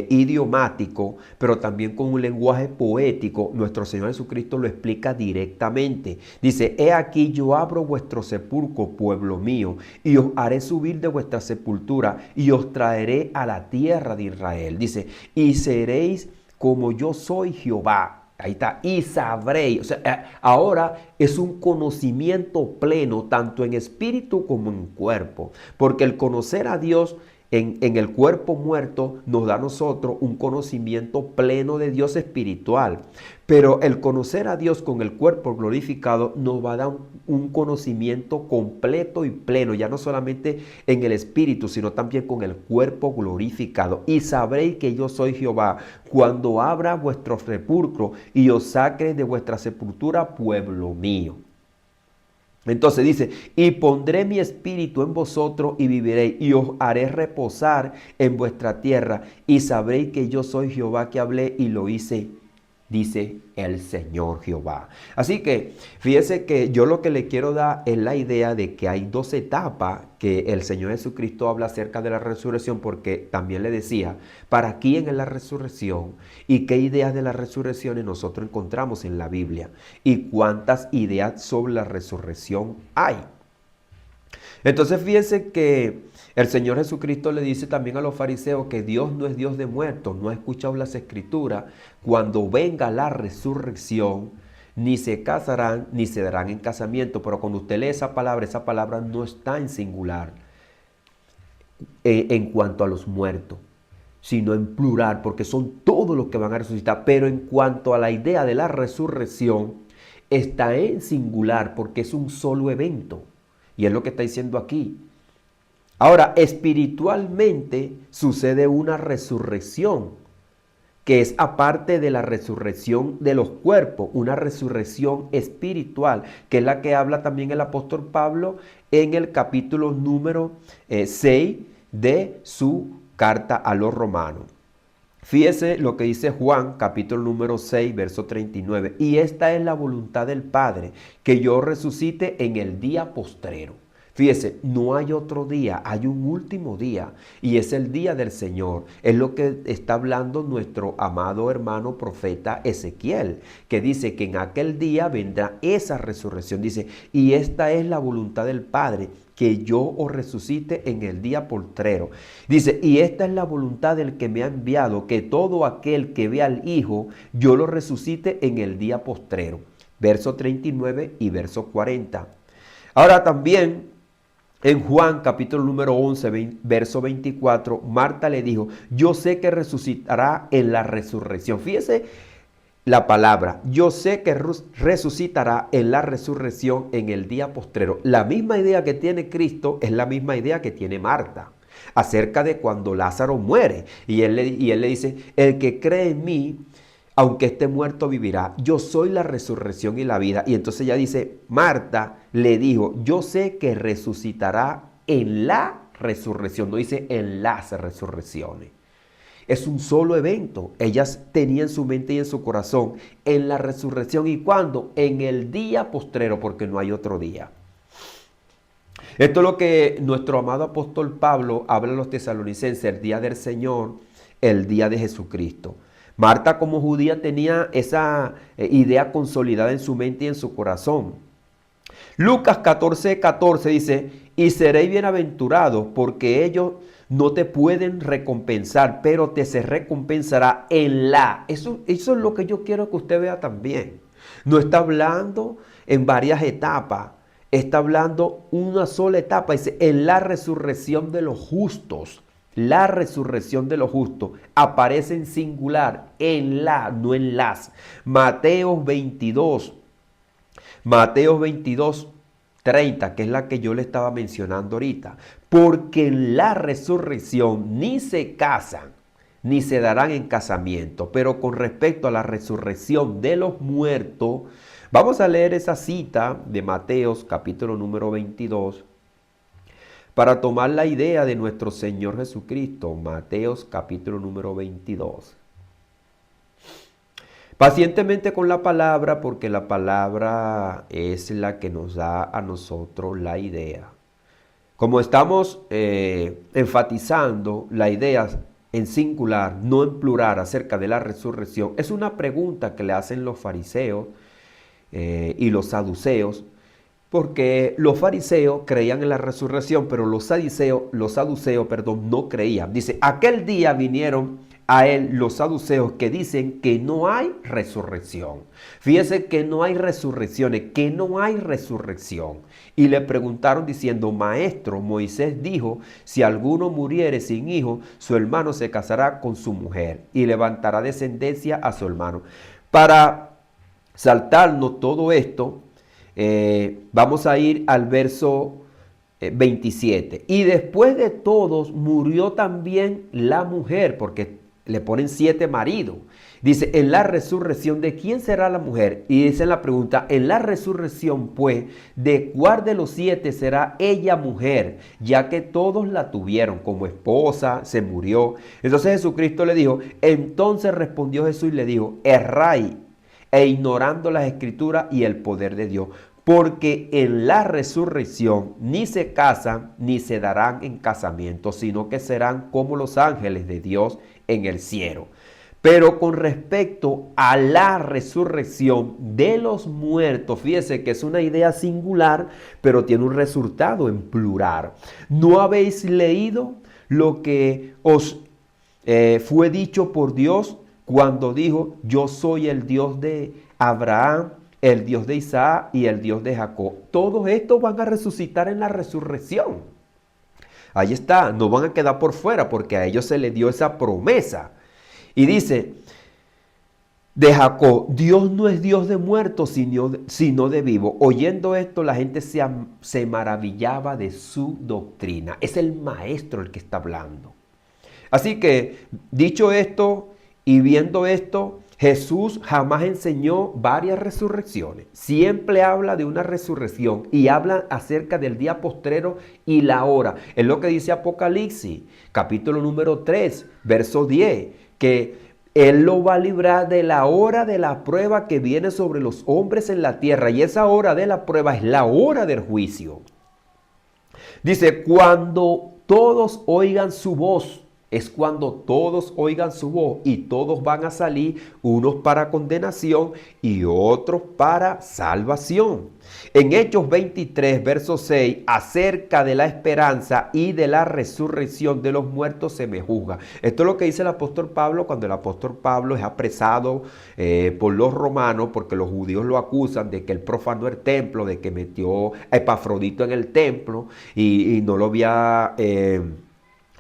idiomático, pero también con un lenguaje poético, nuestro Señor Jesucristo lo explica directamente. Dice, he aquí yo abro vuestro sepulcro, pueblo mío, y os haré subir de vuestra sepultura, y os traeré a la tierra de Israel. Dice, y seréis como yo soy Jehová. Ahí está, y sabréis. O sea, ahora es un conocimiento pleno, tanto en espíritu como en cuerpo, porque el conocer a Dios en el cuerpo muerto nos da a nosotros un conocimiento pleno de Dios espiritual. Pero el conocer a Dios con el cuerpo glorificado nos va a dar un conocimiento completo y pleno, ya no solamente en el espíritu, sino también con el cuerpo glorificado. Y sabréis que yo soy Jehová, cuando abra vuestro sepulcro y os saque de vuestra sepultura, pueblo mío. Entonces dice, y pondré mi espíritu en vosotros y viviréis, y os haré reposar en vuestra tierra, y sabréis que yo soy Jehová que hablé y lo hice, dice el Señor Jehová. Así que fíjese que yo lo que le quiero dar es la idea de que hay dos etapas que el Señor Jesucristo habla acerca de la resurrección, porque también le decía, ¿para quién es la resurrección? ¿Y qué ideas de la resurrección nosotros encontramos en la Biblia? ¿Y cuántas ideas sobre la resurrección hay? Entonces fíjense que el Señor Jesucristo le dice también a los fariseos que Dios no es Dios de muertos, no ha escuchado las escrituras. Cuando venga la resurrección, ni se casarán ni se darán en casamiento. Pero cuando usted lee esa palabra no está en singular en cuanto a los muertos, sino en plural, porque son todos los que van a resucitar. Pero en cuanto a la idea de la resurrección, está en singular porque es un solo evento. Y es lo que está diciendo aquí. Ahora, espiritualmente sucede una resurrección, que es aparte de la resurrección de los cuerpos, una resurrección espiritual, que es la que habla también el apóstol Pablo en el capítulo número 6 de su carta a los romanos. Fíjese lo que dice Juan, capítulo número 6, verso 39. Y esta es la voluntad del Padre, que yo resucite en el día postrero. Fíjese, no hay otro día, hay un último día y es el día del Señor. Es lo que está hablando nuestro amado hermano profeta Ezequiel, que dice que en aquel día vendrá esa resurrección. Dice, y esta es la voluntad del Padre, que yo os resucite en el día postrero. Dice, y esta es la voluntad del que me ha enviado, que todo aquel que vea al Hijo, yo lo resucite en el día postrero. Verso 39 y verso 40. Ahora también en Juan capítulo número 11, verso 24, Marta le dijo, yo sé que resucitará en la resurrección. Fíjese la palabra, yo sé que resucitará en la resurrección en el día postrero. La misma idea que tiene Cristo es la misma idea que tiene Marta acerca de cuando Lázaro muere. Y él le dice, el que cree en mí, aunque esté muerto vivirá. Yo soy la resurrección y la vida. Y entonces ella dice, Marta le dijo, yo sé que resucitará en la resurrección. No dice en las resurrecciones. Es un solo evento. Ellas tenían en su mente y en su corazón en la resurrección. ¿Y cuándo? En el día postrero, porque no hay otro día. Esto es lo que nuestro amado apóstol Pablo habla a los tesalonicenses, el día del Señor, el día de Jesucristo. Marta como judía tenía esa idea consolidada en su mente y en su corazón. Lucas 14:14 dice, y seréis bienaventurados porque ellos no te pueden recompensar, pero te se recompensará en la. Eso es lo que yo quiero que usted vea también. No está hablando en varias etapas. Está hablando una sola etapa, dice, en la resurrección de los justos. La resurrección de los justos aparece en singular, en la, no en las. Mateos 22, 30, que es la que yo le estaba mencionando ahorita. Porque en la resurrección ni se casan, ni se darán en casamiento. Pero con respecto a la resurrección de los muertos, vamos a leer esa cita de Mateos capítulo número 22 para tomar la idea de nuestro Señor Jesucristo. Mateos capítulo número 22. Pacientemente con la palabra, porque la palabra es la que nos da a nosotros la idea. Como estamos enfatizando la idea en singular, no en plural, acerca de la resurrección, es una pregunta que le hacen los fariseos y los saduceos, porque los fariseos creían en la resurrección, pero los saduceos, no creían. Dice, aquel día vinieron a él los saduceos que dicen que no hay resurrección. Fíjese que no hay resurrecciones, que no hay resurrección. Y le preguntaron diciendo, maestro, Moisés dijo, si alguno muriere sin hijo, su hermano se casará con su mujer y levantará descendencia a su hermano. Para saltarnos todo esto, vamos a ir al verso 27. Y después de todos murió también la mujer, porque le ponen 7 maridos. Dice, en la resurrección, ¿de quién será la mujer? Y dice en la pregunta, en la resurrección, pues, ¿de cuál de los 7 será ella mujer? Ya que todos la tuvieron como esposa, se murió. Entonces Jesucristo le dijo, entonces respondió Jesús y le dijo, erráis e ignorando las escrituras y el poder de Dios. Porque en la resurrección ni se casan ni se darán en casamiento, sino que serán como los ángeles de Dios en el cielo. Pero con respecto a la resurrección de los muertos, fíjese que es una idea singular, pero tiene un resultado en plural. ¿No habéis leído lo que os fue dicho por Dios cuando dijo, yo soy el Dios de Abraham, el Dios de Isaac y el Dios de Jacob? Todos estos van a resucitar en la resurrección. Ahí está, no van a quedar por fuera porque a ellos se les dio esa promesa. Y dice, de Jacob, Dios no es Dios de muertos, sino de vivos. Oyendo esto, la gente se maravillaba de su doctrina. Es el maestro el que está hablando. Así que, dicho esto y viendo esto, Jesús jamás enseñó varias resurrecciones. Siempre habla de una resurrección y habla acerca del día postrero y la hora. Es lo que dice Apocalipsis, capítulo número 3, verso 10, que Él lo va a librar de la hora de la prueba que viene sobre los hombres en la tierra. Y esa hora de la prueba es la hora del juicio. Dice, cuando todos oigan su voz, es cuando todos oigan su voz y todos van a salir, unos para condenación y otros para salvación. En Hechos 23, verso 6, acerca de la esperanza y de la resurrección de los muertos se me juzga. Esto es lo que dice el apóstol Pablo cuando el apóstol Pablo es apresado por los romanos, porque los judíos lo acusan de que él profanó el templo, de que metió a Epafrodito en el templo y no lo había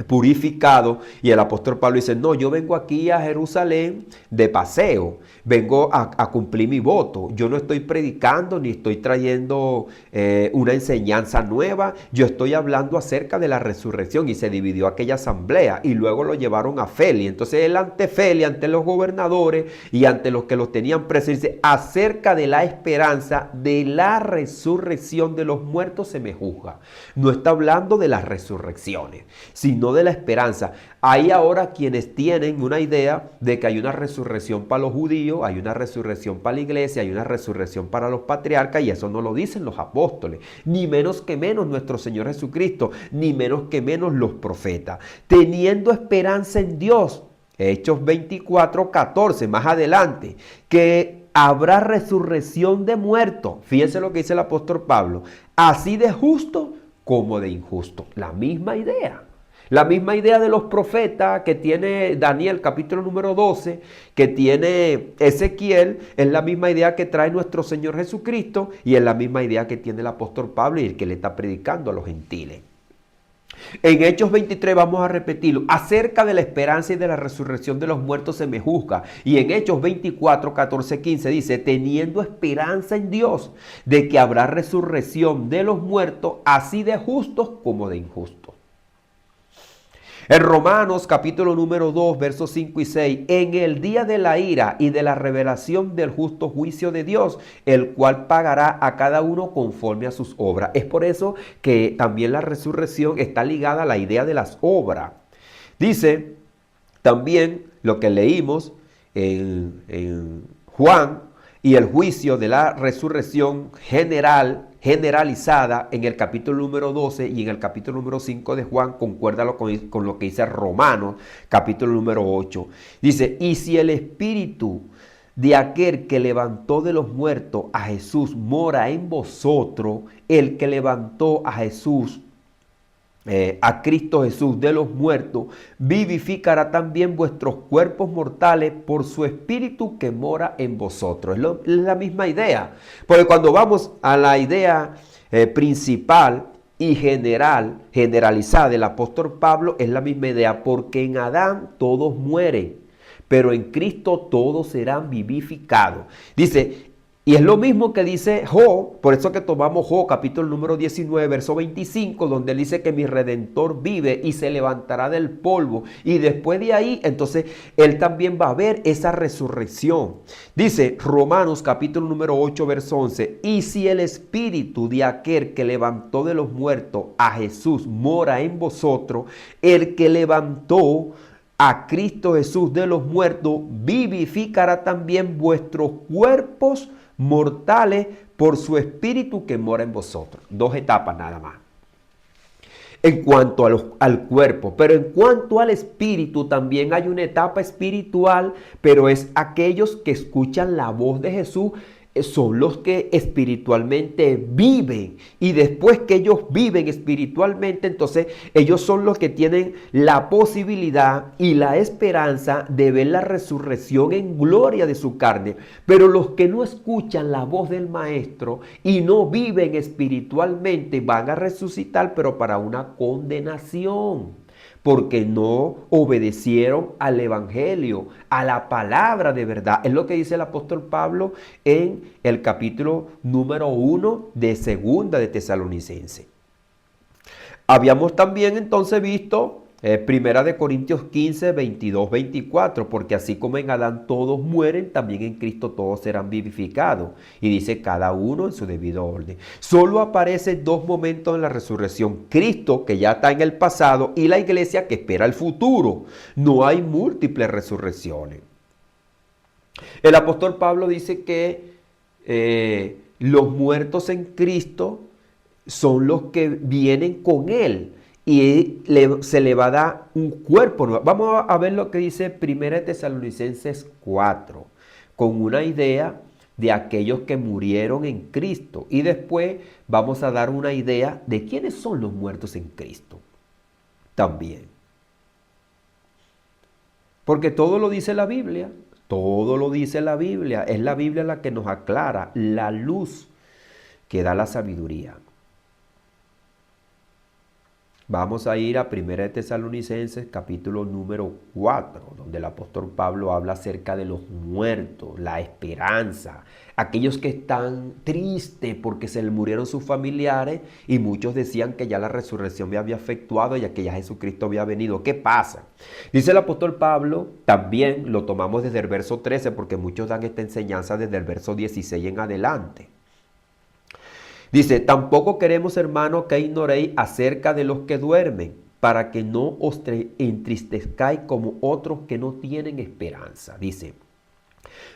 purificado, y el apóstol Pablo dice, no, yo vengo aquí a Jerusalén de paseo, vengo a cumplir mi voto, yo no estoy predicando ni estoy trayendo una enseñanza nueva, yo estoy hablando acerca de la resurrección. Y se dividió aquella asamblea y luego lo llevaron a Feli. Entonces él ante Feli, ante los gobernadores y ante los que los tenían presos, dice, acerca de la esperanza de la resurrección de los muertos se me juzga. No está hablando de las resurrecciones, sino de la esperanza. Hay ahora quienes tienen una idea de que hay una resurrección para los judíos, hay una resurrección para la iglesia, hay una resurrección para los patriarcas, y eso no lo dicen los apóstoles, ni menos que menos nuestro Señor Jesucristo, ni menos que menos los profetas. Teniendo esperanza en Dios, Hechos 24:14, más adelante, que habrá resurrección de muertos. Fíjense lo que dice el apóstol Pablo, así de justo como de injusto. La misma idea. La misma idea de los profetas que tiene Daniel capítulo número 12, que tiene Ezequiel, es la misma idea que trae nuestro Señor Jesucristo y es la misma idea que tiene el apóstol Pablo y el que le está predicando a los gentiles. En Hechos 23 vamos a repetirlo, acerca de la esperanza y de la resurrección de los muertos se me juzga. Y en Hechos 24, 14, 15 dice, teniendo esperanza en Dios de que habrá resurrección de los muertos, así de justos como de injustos. En Romanos capítulo número 2, versos 5 y 6, en el día de la ira y de la revelación del justo juicio de Dios, el cual pagará a cada uno conforme a sus obras. Es por eso que también la resurrección está ligada a la idea de las obras. Dice también lo que leímos en Juan, y el juicio de la resurrección generalizada en el capítulo número 12 y en el capítulo número 5 de Juan, concuérdalo con lo que dice Romanos, capítulo número 8. Dice, y si el espíritu de aquel que levantó de los muertos a Jesús mora en vosotros, el que levantó a Jesús, a Cristo Jesús de los muertos, vivificará también vuestros cuerpos mortales por su espíritu que mora en vosotros. Es la misma idea, porque cuando vamos a la idea principal y generalizada del apóstol Pablo, es la misma idea, porque en Adán todos mueren, pero en Cristo todos serán vivificados. Dice, y es lo mismo que dice Job, por eso que tomamos Job, capítulo número 19, verso 25, donde él dice que mi Redentor vive y se levantará del polvo. Y después de ahí, entonces, él también va a ver esa resurrección. Dice Romanos, capítulo número 8, verso 11, y si el espíritu de aquel que levantó de los muertos a Jesús mora en vosotros, el que levantó a Cristo Jesús de los muertos vivificará también vuestros cuerpos mortales por su espíritu que mora en vosotros. Dos etapas nada más. En cuanto al cuerpo, pero en cuanto al espíritu también hay una etapa espiritual, pero es aquellos que escuchan la voz de Jesús, son los que espiritualmente viven, y después que ellos viven espiritualmente, entonces ellos son los que tienen la posibilidad y la esperanza de ver la resurrección en gloria de su carne. Pero los que no escuchan la voz del Maestro y no viven espiritualmente van a resucitar, pero para una condenación, porque no obedecieron al evangelio, a la palabra de verdad. Es lo que dice el apóstol Pablo en el capítulo número 1 de Segunda de Tesalonicenses. Habíamos también entonces visto Primera de Corintios 15, 22, 24, porque así como en Adán todos mueren, también en Cristo todos serán vivificados. Y dice cada uno en su debido orden. Solo aparecen dos momentos en la resurrección. Cristo, que ya está en el pasado, y la iglesia que espera el futuro. No hay múltiples resurrecciones. El apóstol Pablo dice que los muertos en Cristo son los que vienen con Él. Y se le va a dar un cuerpo nuevo. Vamos a ver lo que dice 1 Tesalonicenses 4, con una idea de aquellos que murieron en Cristo. Y después vamos a dar una idea de quiénes son los muertos en Cristo también. Porque todo lo dice la Biblia, todo lo dice la Biblia. Es la Biblia la que nos aclara, la luz que da la sabiduría. Vamos a ir a 1 Tesalonicenses capítulo número 4, donde el apóstol Pablo habla acerca de los muertos, la esperanza, aquellos que están tristes porque se les murieron sus familiares y muchos decían que ya la resurrección me había efectuado y que ya Jesucristo había venido. ¿Qué pasa? Dice el apóstol Pablo, también lo tomamos desde el verso 13 porque muchos dan esta enseñanza desde el verso 16 en adelante. Dice, tampoco queremos, hermanos, que ignoréis acerca de los que duermen, para que no os entristezcáis como otros que no tienen esperanza. Dice,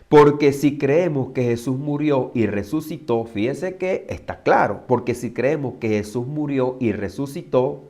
porque si creemos que Jesús murió y resucitó, fíjese que está claro, porque si creemos que Jesús murió y resucitó,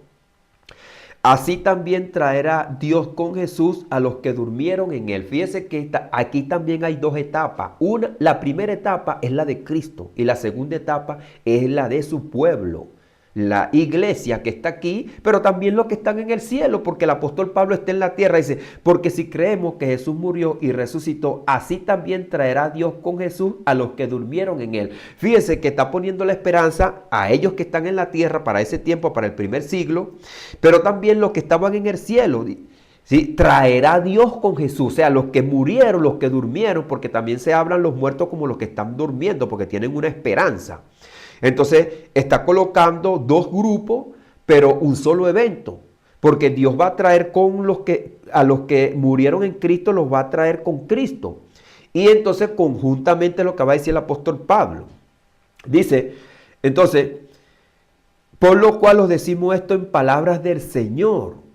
así también traerá Dios con Jesús a los que durmieron en él. Fíjese que aquí también hay dos etapas. La primera etapa es la de Cristo y la segunda etapa es la de su pueblo. La iglesia que está aquí, pero también los que están en el cielo, porque el apóstol Pablo está en la tierra. Dice, porque si creemos que Jesús murió y resucitó, así también traerá Dios con Jesús a los que durmieron en él. Fíjese que está poniendo la esperanza a ellos que están en la tierra para ese tiempo, para el primer siglo, pero también los que estaban en el cielo. ¿Sí? Traerá Dios con Jesús, o sea, los que murieron, los que durmieron, porque también se hablan los muertos como los que están durmiendo, porque tienen una esperanza. Entonces está colocando dos grupos, pero un solo evento, porque Dios va a traer a los que murieron en Cristo, los va a traer con Cristo. Y entonces conjuntamente lo que va a decir el apóstol Pablo. Dice, entonces, por lo cual os decimos esto en palabras del Señor,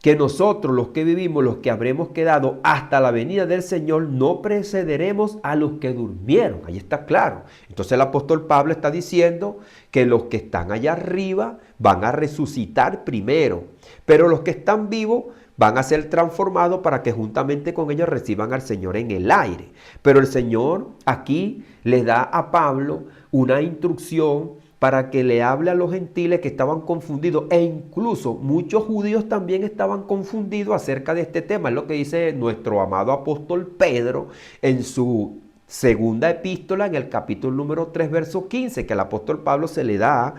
que nosotros, los que vivimos, los que habremos quedado hasta la venida del Señor, no precederemos a los que durmieron. Ahí está claro. Entonces el apóstol Pablo está diciendo que los que están allá arriba van a resucitar primero, pero los que están vivos van a ser transformados para que juntamente con ellos reciban al Señor en el aire. Pero el Señor aquí le da a Pablo una instrucción para que le hable a los gentiles que estaban confundidos, e incluso muchos judíos también estaban confundidos acerca de este tema. Es lo que dice nuestro amado apóstol Pedro en su segunda epístola, en el capítulo número 3, verso 15, que al apóstol Pablo se le da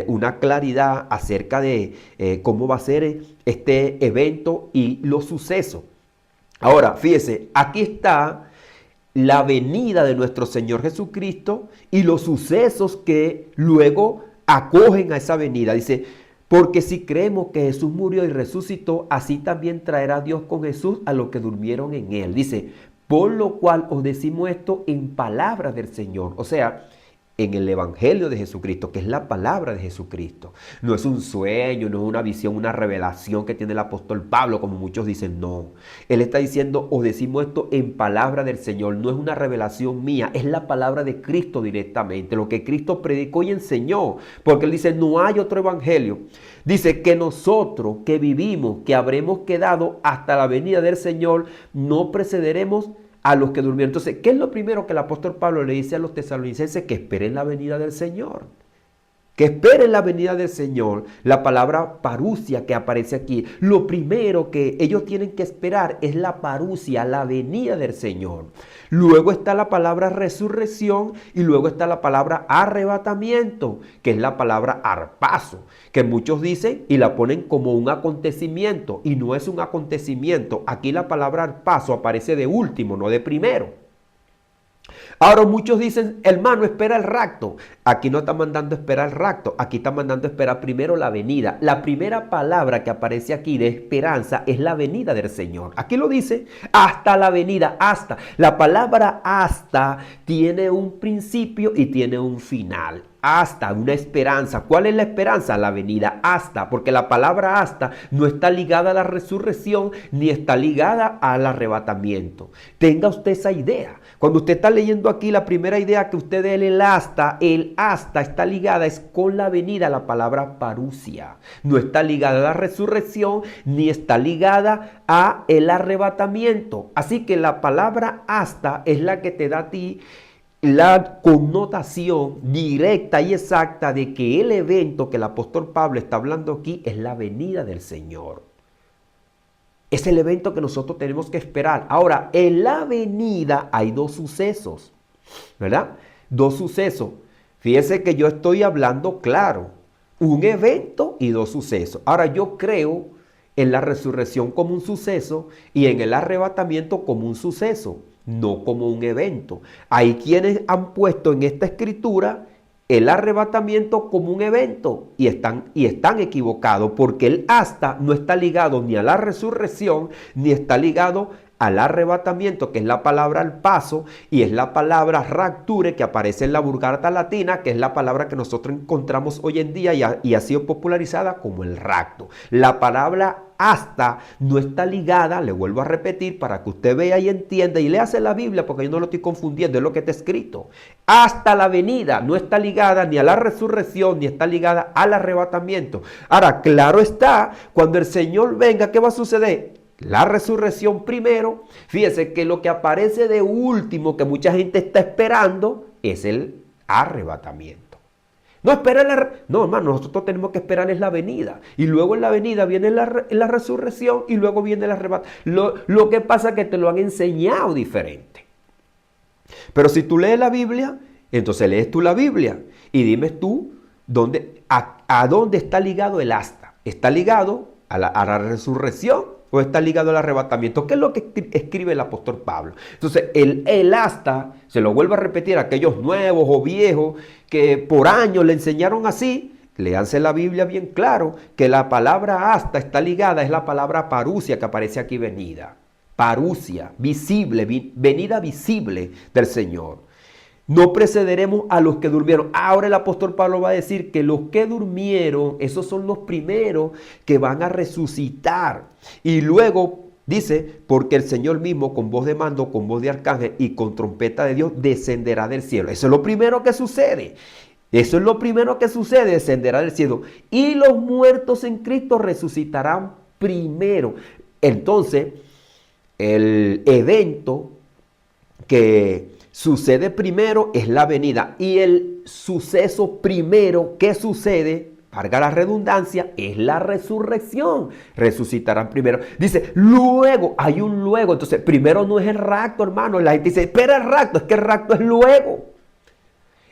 una claridad acerca de cómo va a ser este evento y los sucesos. Ahora, fíjese, aquí está la venida de nuestro Señor Jesucristo y los sucesos que luego acogen a esa venida. Dice, porque si creemos que Jesús murió y resucitó, así también traerá Dios con Jesús a los que durmieron en él. Dice, por lo cual os decimos esto en palabras del Señor. O sea, en el Evangelio de Jesucristo, que es la palabra de Jesucristo. No es un sueño, no es una visión, una revelación que tiene el apóstol Pablo, como muchos dicen, no. Él está diciendo, os decimos esto en palabra del Señor, no es una revelación mía, es la palabra de Cristo directamente, lo que Cristo predicó y enseñó, porque él dice, no hay otro evangelio. Dice que nosotros que vivimos, que habremos quedado hasta la venida del Señor, no precederemos a los que durmieron. Entonces, ¿qué es lo primero que el apóstol Pablo le dice a los tesalonicenses? Que esperen la venida del Señor. Que esperen la venida del Señor. La palabra parusia que aparece aquí. Lo primero que ellos tienen que esperar es la parusia, la venida del Señor. Luego está la palabra resurrección y luego está la palabra arrebatamiento, que es la palabra harpazo, que muchos dicen y la ponen como un acontecimiento y no es un acontecimiento. Aquí la palabra harpazo aparece de último, no de primero. Ahora muchos dicen, hermano, espera el rapto. Aquí no está mandando esperar el rapto, aquí está mandando esperar primero la venida. La primera palabra que aparece aquí de esperanza es la venida del Señor. Aquí lo dice, hasta la venida, hasta. La palabra hasta tiene un principio y tiene un final. Hasta, una esperanza. ¿Cuál es la esperanza? La venida hasta, porque la palabra hasta no está ligada a la resurrección ni está ligada al arrebatamiento. Tenga usted esa idea. Cuando usted está leyendo aquí, la primera idea que usted dé, el hasta está ligada es con la venida, la palabra parusia. No está ligada a la resurrección ni está ligada a el arrebatamiento. Así que la palabra hasta es la que te da a ti la connotación directa y exacta de que el evento que el apóstol Pablo está hablando aquí es la venida del Señor. Es el evento que nosotros tenemos que esperar. Ahora, en la venida hay dos sucesos, ¿verdad? Dos sucesos. Fíjese que yo estoy hablando claro, un evento y dos sucesos. Ahora yo creo en la resurrección como un suceso y en el arrebatamiento como un suceso, no como un evento. Hay quienes han puesto en esta escritura el arrebatamiento como un evento y están equivocados, porque el hasta no está ligado ni a la resurrección ni está ligado al arrebatamiento, que es la palabra al paso, y es la palabra rapture que aparece en la Vulgata Latina, que es la palabra que nosotros encontramos hoy en día y ha sido popularizada como el rapto. La palabra hasta no está ligada, le vuelvo a repetir para que usted vea y entienda y léase la Biblia, porque yo no lo estoy confundiendo, es lo que está escrito. Hasta la venida no está ligada ni a la resurrección ni está ligada al arrebatamiento. Ahora, claro está, cuando el Señor venga, ¿qué va a suceder? La resurrección primero. Fíjese que lo que aparece de último que mucha gente está esperando es el arrebatamiento. No espera no, hermano, nosotros tenemos que esperar es la venida. Y luego en la venida viene la resurrección y luego viene el arrebatamiento. Lo que pasa es que te lo han enseñado diferente. Pero si tú lees la Biblia, entonces lees tú la Biblia y dime tú a dónde está ligado el hasta. ¿Está ligado a la resurrección o está ligado al arrebatamiento? ¿Qué es lo que escribe el apóstol Pablo? Entonces, el hasta, se lo vuelvo a repetir, aquellos nuevos o viejos que por años le enseñaron así, léanse la Biblia bien claro, que la palabra hasta está ligada, es la palabra parusia que aparece aquí venida. Parusia, visible, venida visible del Señor. No precederemos a los que durmieron. Ahora el apóstol Pablo va a decir que los que durmieron, esos son los primeros que van a resucitar. Y luego dice, porque el Señor mismo con voz de mando, con voz de arcángel y con trompeta de Dios descenderá del cielo. Eso es lo primero que sucede. Eso es lo primero que sucede, descenderá del cielo. Y los muertos en Cristo resucitarán primero. Entonces, el evento que sucede primero es la venida y el suceso primero que sucede, valga la redundancia, es la resurrección. Resucitarán primero. Dice, luego, hay un luego. Entonces, primero no es el rapto, hermano. La gente dice, espera el rapto, es que el rapto es luego.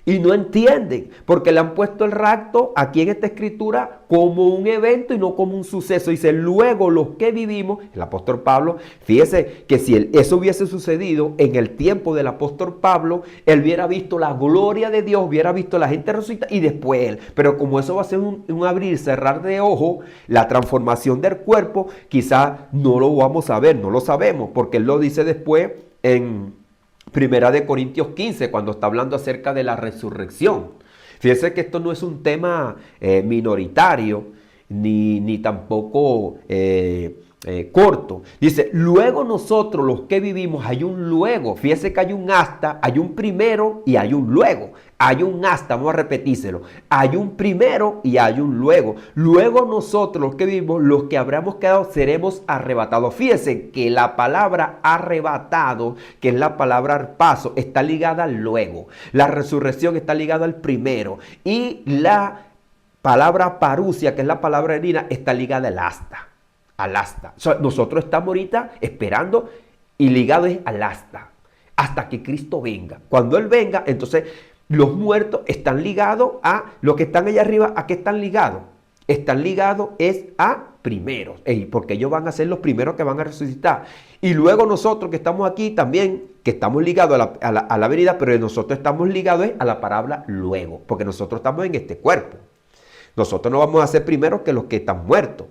Y no entienden, porque le han puesto el rapto aquí en esta escritura como un evento y no como un suceso. Dice, luego los que vivimos, el apóstol Pablo, fíjese que si eso hubiese sucedido en el tiempo del apóstol Pablo, él hubiera visto la gloria de Dios, hubiera visto a la gente resucitar y después él. Pero como eso va a ser un abrir y cerrar de ojo, la transformación del cuerpo, quizás no lo vamos a ver, no lo sabemos, porque él lo dice después en Primera de Corintios 15, cuando está hablando acerca de la resurrección. Fíjense que esto no es un tema minoritario, ni tampoco corto. Dice, luego nosotros los que vivimos, hay un luego. Fíjense que hay un hasta, hay un primero y hay un luego. Hay un hasta, vamos a repetírselo. Hay un primero y hay un luego. Luego nosotros los que vivimos, los que habremos quedado, seremos arrebatados. Fíjense que la palabra arrebatado, que es la palabra arpazo, está ligada al luego. La resurrección está ligada al primero. Y la palabra parusia, que es la palabra herida, está ligada al hasta. Al hasta. O sea, nosotros estamos ahorita esperando y ligados al hasta. Hasta que Cristo venga. Cuando Él venga, entonces los muertos están ligados a los que están allá arriba. ¿A qué están ligados? Están ligados es a primeros. Porque ellos van a ser los primeros que van a resucitar. Y luego nosotros que estamos aquí también, que estamos ligados a la venida, pero nosotros estamos ligados a la palabra luego. Porque nosotros estamos en este cuerpo. Nosotros no vamos a ser primeros que los que están muertos.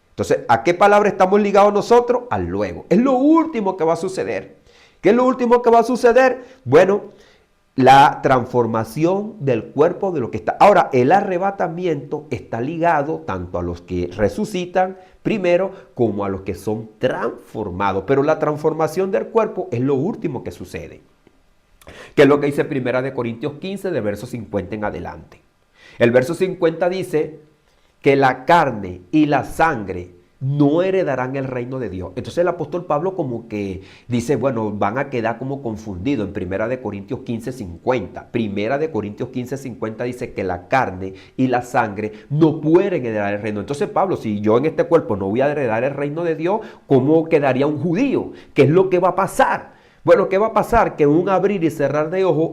Entonces, ¿a qué palabra estamos ligados nosotros? Al luego. Es lo último que va a suceder. ¿Qué es lo último que va a suceder? Bueno, la transformación del cuerpo de lo que está. Ahora, el arrebatamiento está ligado tanto a los que resucitan primero como a los que son transformados. Pero la transformación del cuerpo es lo último que sucede. Que es lo que dice Primera de Corintios 15, de verso 50 en adelante. El verso 50 dice que la carne y la sangre no heredarán el reino de Dios. Entonces el apóstol Pablo como que dice, bueno, van a quedar como confundidos en Primera de Corintios 15, 50. Primera de Corintios 15, 50 dice que la carne y la sangre no pueden heredar el reino. Entonces Pablo, si yo en este cuerpo no voy a heredar el reino de Dios, ¿cómo quedaría un judío? ¿Qué es lo que va a pasar? Bueno, ¿qué va a pasar? Que en un abrir y cerrar de ojos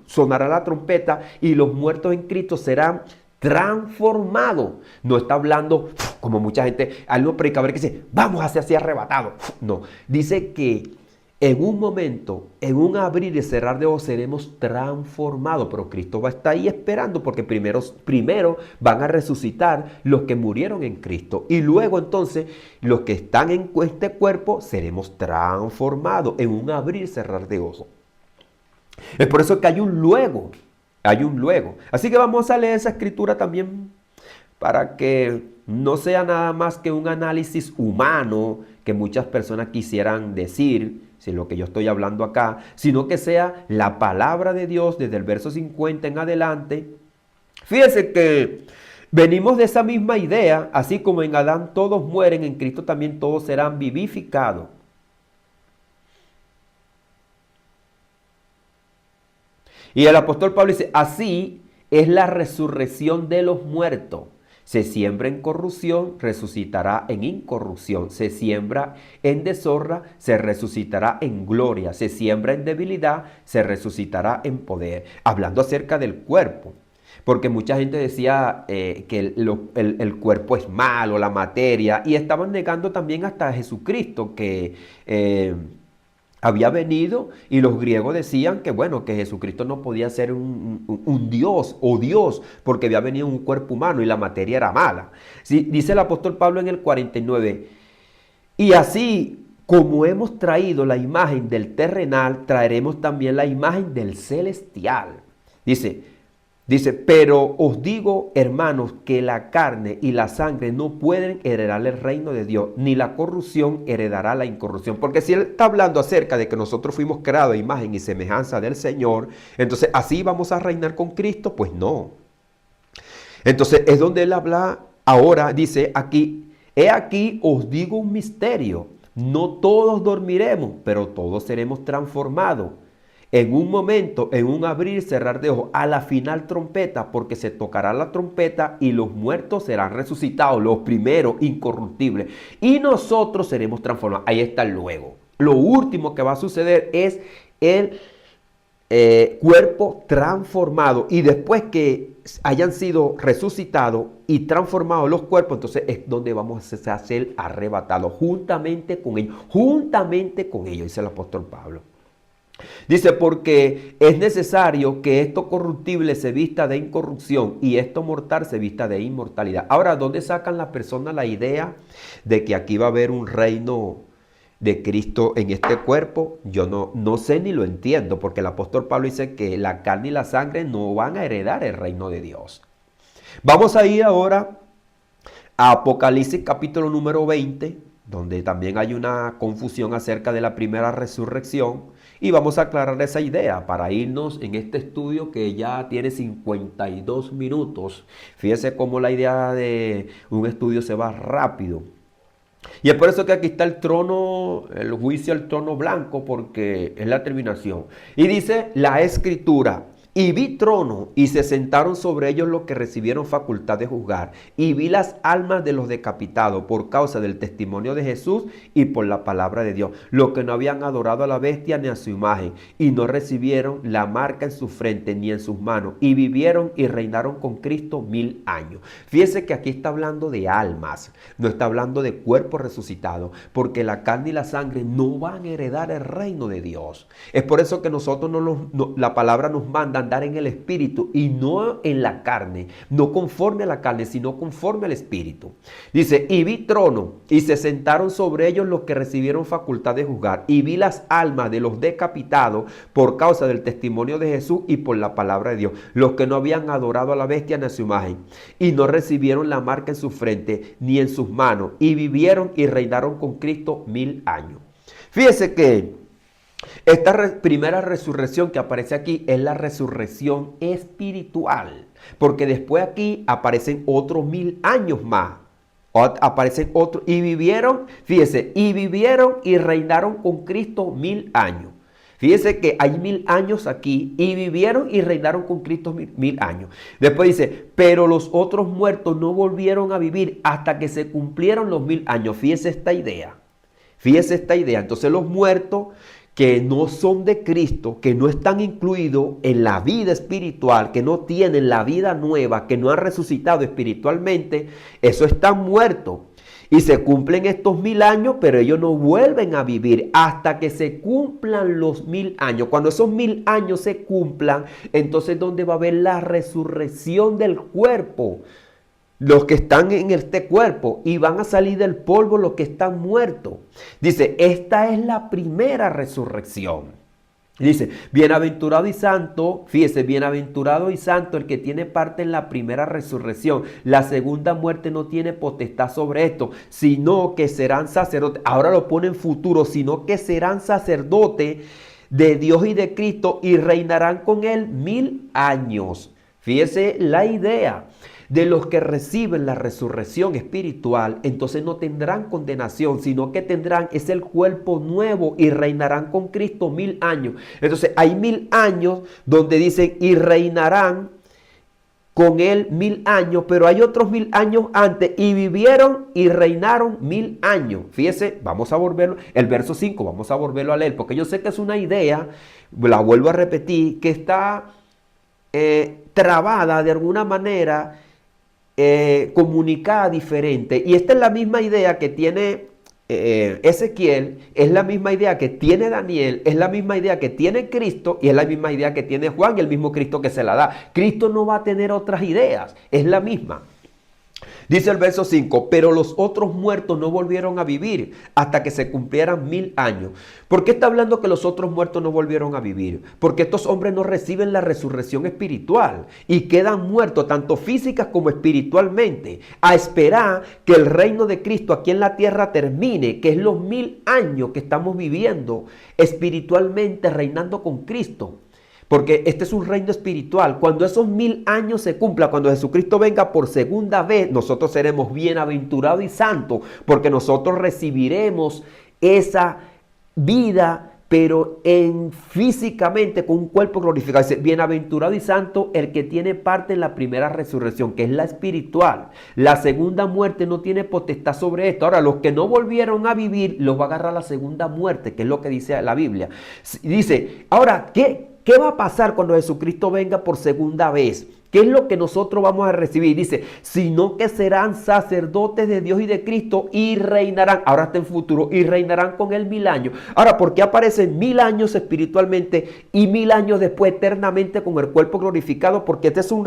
sonará la trompeta y los muertos en Cristo serán transformado. No está hablando como mucha gente, al no predicador que dice, vamos a ser así arrebatados. No, dice que en un momento, en un abrir y cerrar de ojos seremos transformados, pero Cristo va a estar ahí esperando porque primero van a resucitar los que murieron en Cristo y luego entonces los que están en este cuerpo seremos transformados en un abrir y cerrar de ojos. Es por eso que hay un luego. Así que vamos a leer esa escritura también para que no sea nada más que un análisis humano que muchas personas quisieran decir, si lo que yo estoy hablando acá, sino que sea la palabra de Dios desde el verso 50 en adelante. Fíjense que venimos de esa misma idea, así como en Adán todos mueren, en Cristo también todos serán vivificados. Y el apóstol Pablo dice, así es la resurrección de los muertos. Se siembra en corrupción, resucitará en incorrupción. Se siembra en deshonra, se resucitará en gloria. Se siembra en debilidad, se resucitará en poder. Hablando acerca del cuerpo. Porque mucha gente decía que el cuerpo es malo, la materia. Y estaban negando también hasta a Jesucristo que había venido, y los griegos decían que bueno, que Jesucristo no podía ser un Dios o Dios porque había venido un cuerpo humano y la materia era mala. ¿Sí? Dice el apóstol Pablo en el 49, y así como hemos traído la imagen del terrenal, traeremos también la imagen del celestial. Dice, pero os digo, hermanos, que la carne y la sangre no pueden heredar el reino de Dios, ni la corrupción heredará la incorrupción. Porque si él está hablando acerca de que nosotros fuimos creados a imagen y semejanza del Señor, entonces así vamos a reinar con Cristo, pues no. Entonces es donde él habla ahora, dice aquí, he aquí os digo un misterio, no todos dormiremos, pero todos seremos transformados. En un momento, en un abrir y cerrar de ojos, a la final trompeta, porque se tocará la trompeta y los muertos serán resucitados, los primeros incorruptibles, y nosotros seremos transformados. Ahí está el luego. Lo último que va a suceder es el cuerpo transformado, y después que hayan sido resucitados y transformados los cuerpos, entonces es donde vamos a ser arrebatados juntamente con ellos, dice el apóstol Pablo. Dice, porque es necesario que esto corruptible se vista de incorrupción y esto mortal se vista de inmortalidad. Ahora, ¿dónde sacan las personas la idea de que aquí va a haber un reino de Cristo en este cuerpo? Yo no sé ni lo entiendo, porque el apóstol Pablo dice que la carne y la sangre no van a heredar el reino de Dios. Vamos a ir ahora a Apocalipsis capítulo número 20, donde también hay una confusión acerca de la primera resurrección. Y vamos a aclarar esa idea para irnos en este estudio que ya tiene 52 minutos. Fíjese cómo la idea de un estudio se va rápido. Y es por eso que aquí está el trono, el juicio al trono blanco, porque es la terminación. Y dice la escritura, y vi trono y se sentaron sobre ellos los que recibieron facultad de juzgar. Y vi las almas de los decapitados por causa del testimonio de Jesús y por la palabra de Dios. Los que no habían adorado a la bestia ni a su imagen y no recibieron la marca en su frente ni en sus manos. Y vivieron y reinaron con Cristo 1000 años. Fíjese que aquí está hablando de almas, no está hablando de cuerpos resucitados. Porque la carne y la sangre no van a heredar el reino de Dios. Es por eso que nosotros la palabra nos manda andar en el espíritu y no en la carne, no conforme a la carne, sino conforme al espíritu. Dice, y vi trono y se sentaron sobre ellos los que recibieron facultad de juzgar, y vi las almas de los decapitados por causa del testimonio de Jesús y por la palabra de Dios, los que no habían adorado a la bestia ni a su imagen y no recibieron la marca en su frente ni en sus manos, y vivieron y reinaron con Cristo 1000 años. Fíjese que esta primera resurrección que aparece aquí es la resurrección espiritual, porque después aquí aparecen otros 1000 años más. Aparecen otros y vivieron, fíjese, y vivieron y reinaron con Cristo 1000 años. Fíjese que hay 1000 años aquí y vivieron y reinaron con Cristo 1000 años. Después dice, pero los otros muertos no volvieron a vivir hasta que se cumplieron los 1000 años. Fíjese esta idea. Entonces los muertos que no son de Cristo, que no están incluidos en la vida espiritual, que no tienen la vida nueva, que no han resucitado espiritualmente, eso están muertos. Y se cumplen estos 1000 años, pero ellos no vuelven a vivir hasta que se cumplan los 1000 años. Cuando esos 1000 años se cumplan, entonces ¿dónde va a haber la resurrección del cuerpo? Los que están en este cuerpo, y van a salir del polvo los que están muertos. Dice, esta es la primera resurrección. Dice, bienaventurado y santo, fíjese, bienaventurado y santo el que tiene parte en la primera resurrección. La segunda muerte no tiene potestad sobre esto, sino que serán sacerdotes. Ahora lo pone en futuro, sino que serán sacerdotes de Dios y de Cristo y reinarán con él 1000 años. Fíjese la idea. De los que reciben la resurrección espiritual, entonces no tendrán condenación, sino que tendrán, es el cuerpo nuevo y reinarán con Cristo 1000 años. Entonces hay 1000 años donde dicen y reinarán con él 1000 años, pero hay otros 1000 años antes y vivieron y reinaron 1000 años. Fíjese, vamos a volverlo, el verso 5, vamos a volverlo a leer, porque yo sé que es una idea, la vuelvo a repetir, que está trabada de alguna manera, comunicada diferente, y esta es la misma idea que tiene Ezequiel, es la misma idea que tiene Daniel, es la misma idea que tiene Cristo y es la misma idea que tiene Juan y el mismo Cristo que se la da. Cristo no va a tener otras ideas, es la misma. Dice el verso 5, pero los otros muertos no volvieron a vivir hasta que se cumplieran 1000 años. ¿Por qué está hablando que los otros muertos no volvieron a vivir? Porque estos hombres no reciben la resurrección espiritual y quedan muertos tanto física como espiritualmente, a esperar que el reino de Cristo aquí en la tierra termine, que es los 1000 años que estamos viviendo espiritualmente reinando con Cristo. Porque este es un reino espiritual. Cuando esos 1000 años se cumplan, cuando Jesucristo venga por segunda vez, nosotros seremos bienaventurados y santos, porque nosotros recibiremos esa vida, pero físicamente con un cuerpo glorificado. Dice, bienaventurado y santo el que tiene parte en la primera resurrección, que es la espiritual. La segunda muerte no tiene potestad sobre esto. Ahora, los que no volvieron a vivir, los va a agarrar la segunda muerte, que es lo que dice la Biblia. Dice, ahora, ¿qué va a pasar cuando Jesucristo venga por segunda vez? ¿Qué es lo que nosotros vamos a recibir? Dice, sino que serán sacerdotes de Dios y de Cristo y reinarán, ahora está en futuro, y reinarán con él 1000 años. Ahora, ¿por qué aparecen 1000 años espiritualmente y 1000 años después eternamente con el cuerpo glorificado? Porque este es un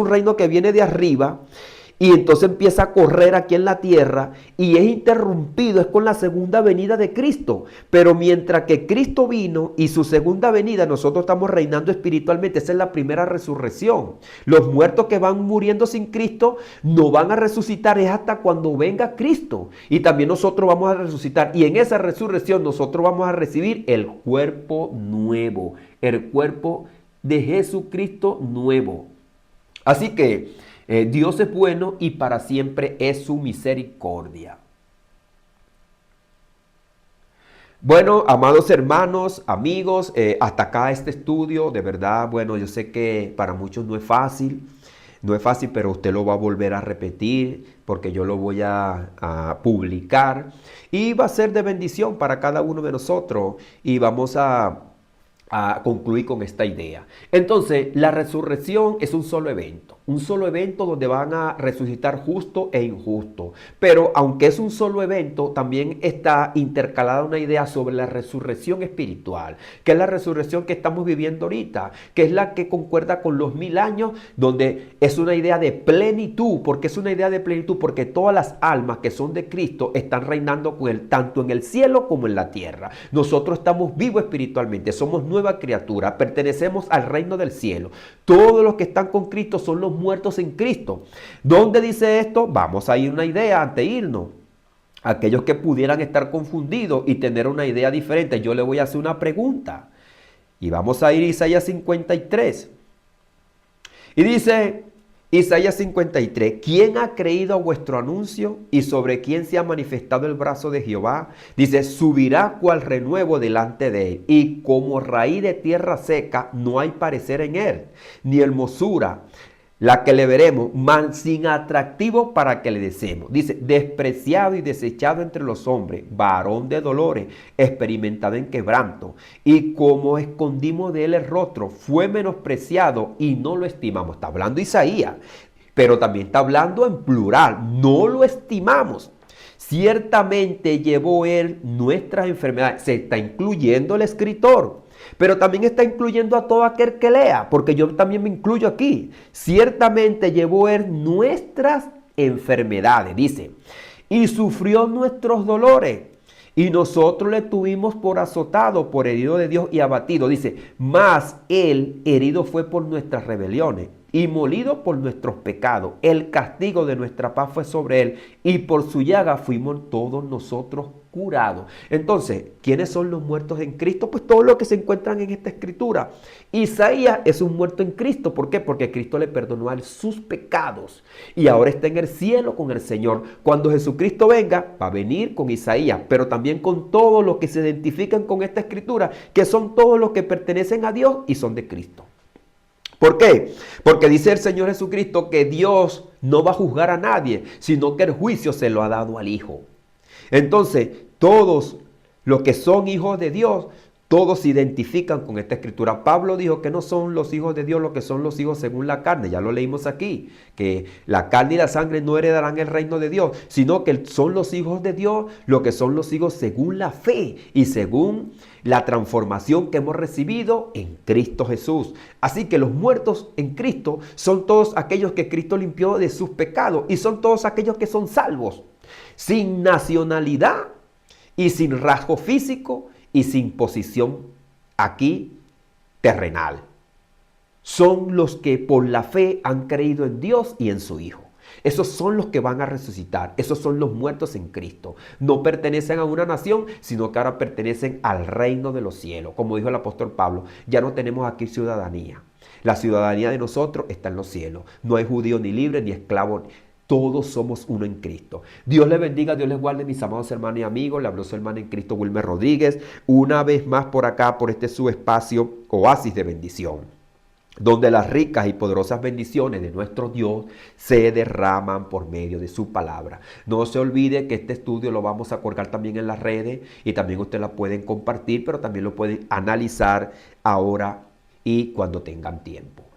reino que viene de arriba. Y entonces empieza a correr aquí en la tierra y es interrumpido, es con la segunda venida de Cristo. Pero mientras que Cristo vino y su segunda venida, nosotros estamos reinando espiritualmente. Esa es la primera resurrección. Los muertos que van muriendo sin Cristo no van a resucitar, es hasta cuando venga Cristo. Y también nosotros vamos a resucitar. Y en esa resurrección nosotros vamos a recibir el cuerpo nuevo, el cuerpo de Jesucristo nuevo. Así que Dios es bueno y para siempre es su misericordia. Bueno, amados hermanos, amigos, hasta acá este estudio, de verdad, bueno, yo sé que para muchos no es fácil, pero usted lo va a volver a repetir porque yo lo voy a publicar y va a ser de bendición para cada uno de nosotros y vamos a concluir con esta idea. Entonces, la resurrección es un solo evento donde van a resucitar justo e injusto. Pero aunque es un solo evento, también está intercalada una idea sobre la resurrección espiritual, que es la resurrección que estamos viviendo ahorita, que es la que concuerda con los 1000 años, donde es una idea de plenitud. ¿Por qué es una idea de plenitud? Porque todas las almas que son de Cristo están reinando con Él, tanto en el cielo como en la tierra. Nosotros estamos vivos espiritualmente, somos nueva criatura, pertenecemos al reino del cielo. Todos los que están con Cristo son los muertos en Cristo. ¿Dónde dice esto? Vamos a ir una idea antes de irnos. Aquellos que pudieran estar confundidos y tener una idea diferente, yo le voy a hacer una pregunta. Y vamos a ir a Isaías 53. Y dice Isaías 53, ¿quién ha creído a vuestro anuncio y sobre quién se ha manifestado el brazo de Jehová? Dice, subirá cual renuevo delante de él y como raíz de tierra seca no hay parecer en él, ni hermosura. la que le veremos, mas sin atractivo para que le deseemos. Dice, despreciado y desechado entre los hombres, varón de dolores, experimentado en quebranto. Y como escondimos de él el rostro, fue menospreciado y no lo estimamos. Está hablando Isaías, pero también está hablando en plural, no lo estimamos. Ciertamente llevó él nuestras enfermedades. Se está incluyendo el escritor. Pero también está incluyendo a todo aquel que lea, porque yo también me incluyo aquí. Ciertamente llevó él nuestras enfermedades, dice, y sufrió nuestros dolores. Y nosotros le tuvimos por azotado, por herido de Dios y abatido. Dice, mas él herido fue por nuestras rebeliones y molido por nuestros pecados. El castigo de nuestra paz fue sobre él y por su llaga fuimos todos nosotros curados. Entonces, ¿quiénes son los muertos en Cristo? Pues todos los que se encuentran en esta escritura. Isaías es un muerto en Cristo. ¿Por qué? Porque Cristo le perdonó a él sus pecados y ahora está en el cielo con el Señor. Cuando Jesucristo venga, va a venir con Isaías, pero también con todos los que se identifican con esta escritura, que son todos los que pertenecen a Dios y son de Cristo. ¿Por qué? Porque dice el Señor Jesucristo que Dios no va a juzgar a nadie, sino que el juicio se lo ha dado al Hijo. Entonces, todos los que son hijos de Dios, todos se identifican con esta escritura. Pablo dijo que no son los hijos de Dios los que son los hijos según la carne. Ya lo leímos aquí, que la carne y la sangre no heredarán el reino de Dios, sino que son los hijos de Dios los que son los hijos según la fe y según la transformación que hemos recibido en Cristo Jesús. Así que los muertos en Cristo son todos aquellos que Cristo limpió de sus pecados y son todos aquellos que son salvos, sin nacionalidad y sin rasgo físico y sin posición aquí terrenal. Son los que por la fe han creído en Dios y en su Hijo. Esos son los que van a resucitar. Esos son los muertos en Cristo. No pertenecen a una nación, sino que ahora pertenecen al reino de los cielos. Como dijo el apóstol Pablo, ya no tenemos aquí ciudadanía. La ciudadanía de nosotros está en los cielos. No hay judío ni libre ni esclavo. Todos somos uno en Cristo. Dios les bendiga, Dios les guarde, mis amados hermanos y amigos. Le habló su hermano en Cristo, Wilmer Rodríguez. Una vez más por acá, por este su espacio, Oasis de Bendición, donde las ricas y poderosas bendiciones de nuestro Dios se derraman por medio de su palabra. No se olvide que este estudio lo vamos a colgar también en las redes y también ustedes la pueden compartir, pero también lo pueden analizar ahora y cuando tengan tiempo.